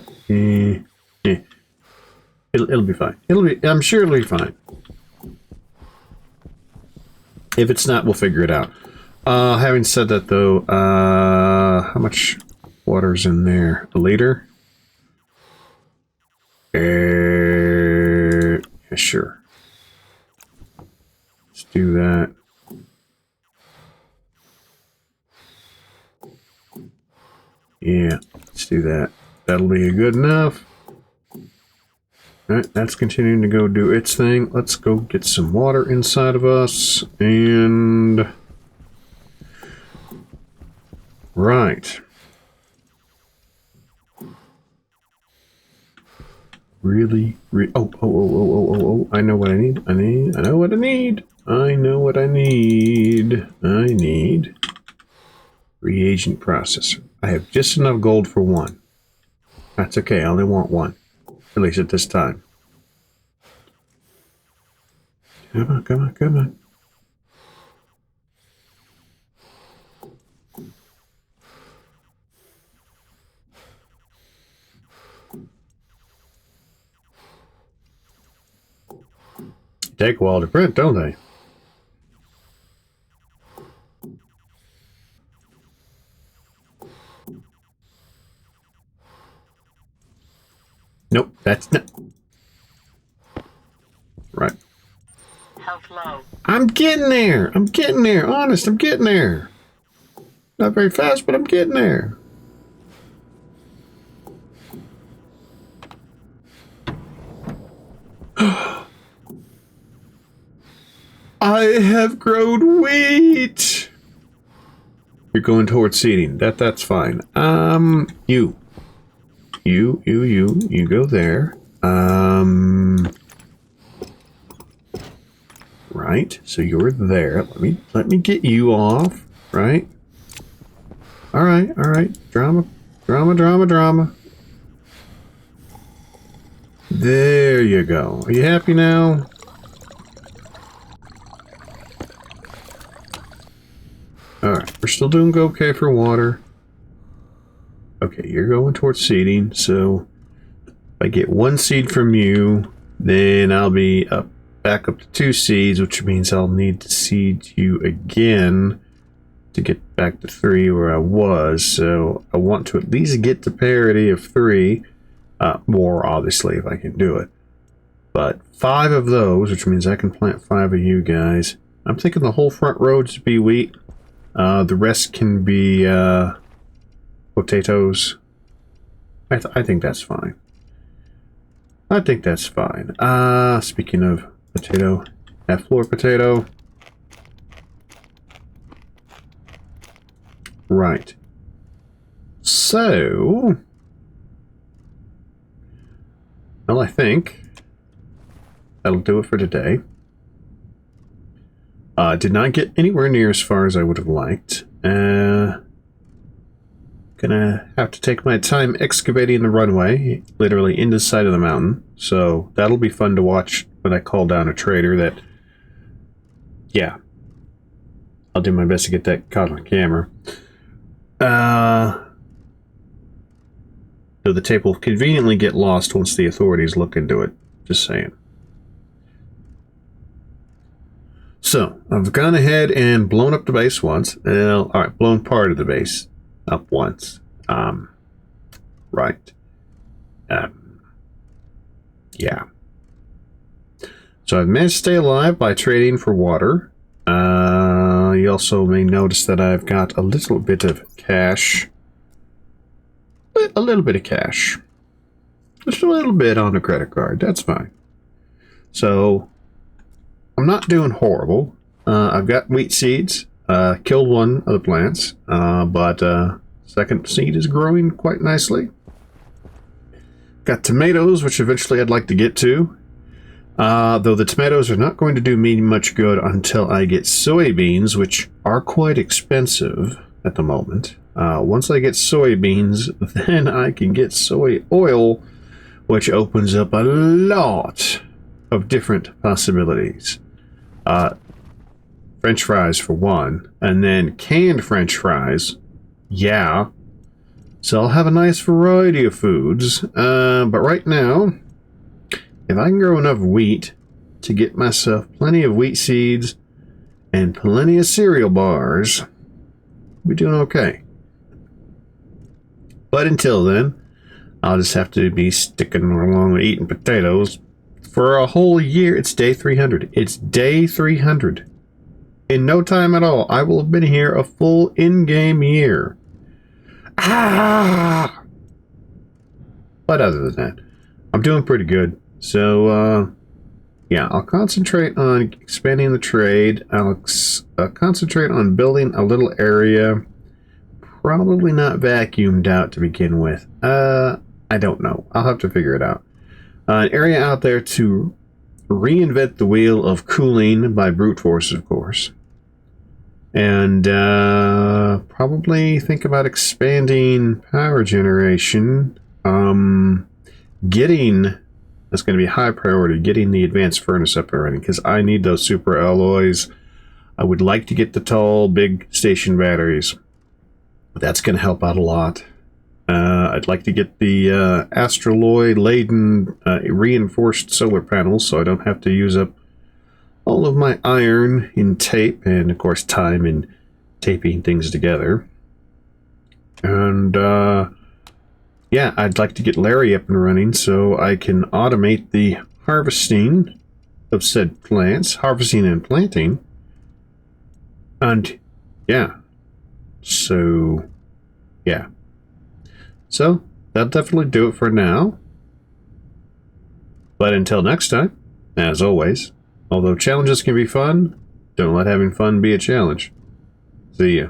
It'll be fine. I'm sure it'll be fine. If it's not, we'll figure it out. Having said that, though, how much water's in there? A liter? Yeah, sure. Let's do that. Yeah, let's do that. That'll be good enough. Alright, that's continuing to go do its thing. Let's go get some water inside of us, and... Right. Really? Oh, I know what I need. I know what I need. I need reagent processor. I have just enough gold for one. That's okay, I only want one. At least at this time. Come on, come on, come on. Take a while to print, don't they? Nope, that's not... Right. Health low. I'm getting there! I'm getting there! Honest, I'm getting there! Not very fast, but I'm getting there. I have grown wheat! You're going towards seeding. That's fine. You go there. Right, so you're there. Let me get you off, right? Alright. Drama. There you go. Are you happy now? Alright, we're still doing okay for water. Okay, you're going towards seeding, so if I get one seed from you, then I'll be back up to 2 seeds, which means I'll need to seed you again to get back to 3 where I was. So I want to at least get to parity of 3. More, obviously, if I can do it. But 5 of those, which means I can plant 5 of you guys. I'm thinking the whole front row to be wheat. The rest can be potatoes. I think that's fine. Speaking of potato, that floor potato. Right. So, well, I think that'll do it for today. Did not get anywhere near as far as I would have liked. Gonna have to take my time excavating the runway, literally into the side of the mountain. So that'll be fun to watch when I call down a trader. That, yeah, I'll do my best to get that caught on camera. So the tape will conveniently get lost once the authorities look into it. Just saying. So, I've gone ahead and blown up the base once. Alright, blown part of the base up once. Right. Yeah. So I've managed to stay alive by trading for water. You also may notice that I've got a little bit of cash. A little bit of cash. Just a little bit on the credit card. That's fine. So, I'm not doing horrible. I've got wheat seeds. Killed one of the plants. But second seed is growing quite nicely. Got tomatoes, which eventually I'd like to get to. Though the tomatoes are not going to do me much good until I get soybeans, which are quite expensive at the moment. Once I get soybeans, then I can get soy oil, which opens up a lot of different possibilities. French fries for one, and then canned French fries. Yeah. So I'll have a nice variety of foods. But right now, if I can grow enough wheat to get myself plenty of wheat seeds and plenty of cereal bars, we're doing okay. But until then, I'll just have to be sticking along with eating potatoes for a whole year. It's day 300. It's day 300. In no time at all, I will have been here a full in-game year. Ah! But other than that, I'm doing pretty good. So, yeah, I'll concentrate on expanding the trade. I'll concentrate on building a little area. Probably not vacuumed out to begin with. I don't know. I'll have to figure it out. An area out there to reinvent the wheel of cooling by brute force, of course. And probably think about expanding power generation. That's going to be a high priority, getting the advanced furnace up and running, because I need those super alloys. I would like to get the tall, big station batteries. That's going to help out a lot. I'd like to get the astraloid-laden reinforced solar panels, so I don't have to use up all of my iron in tape, and of course time in taping things together. And yeah, I'd like to get Larry up and running so I can automate the harvesting of said plants, harvesting and planting. And yeah, so yeah. So that'll definitely do it for now. But until next time, as always, although challenges can be fun, don't let having fun be a challenge. See ya.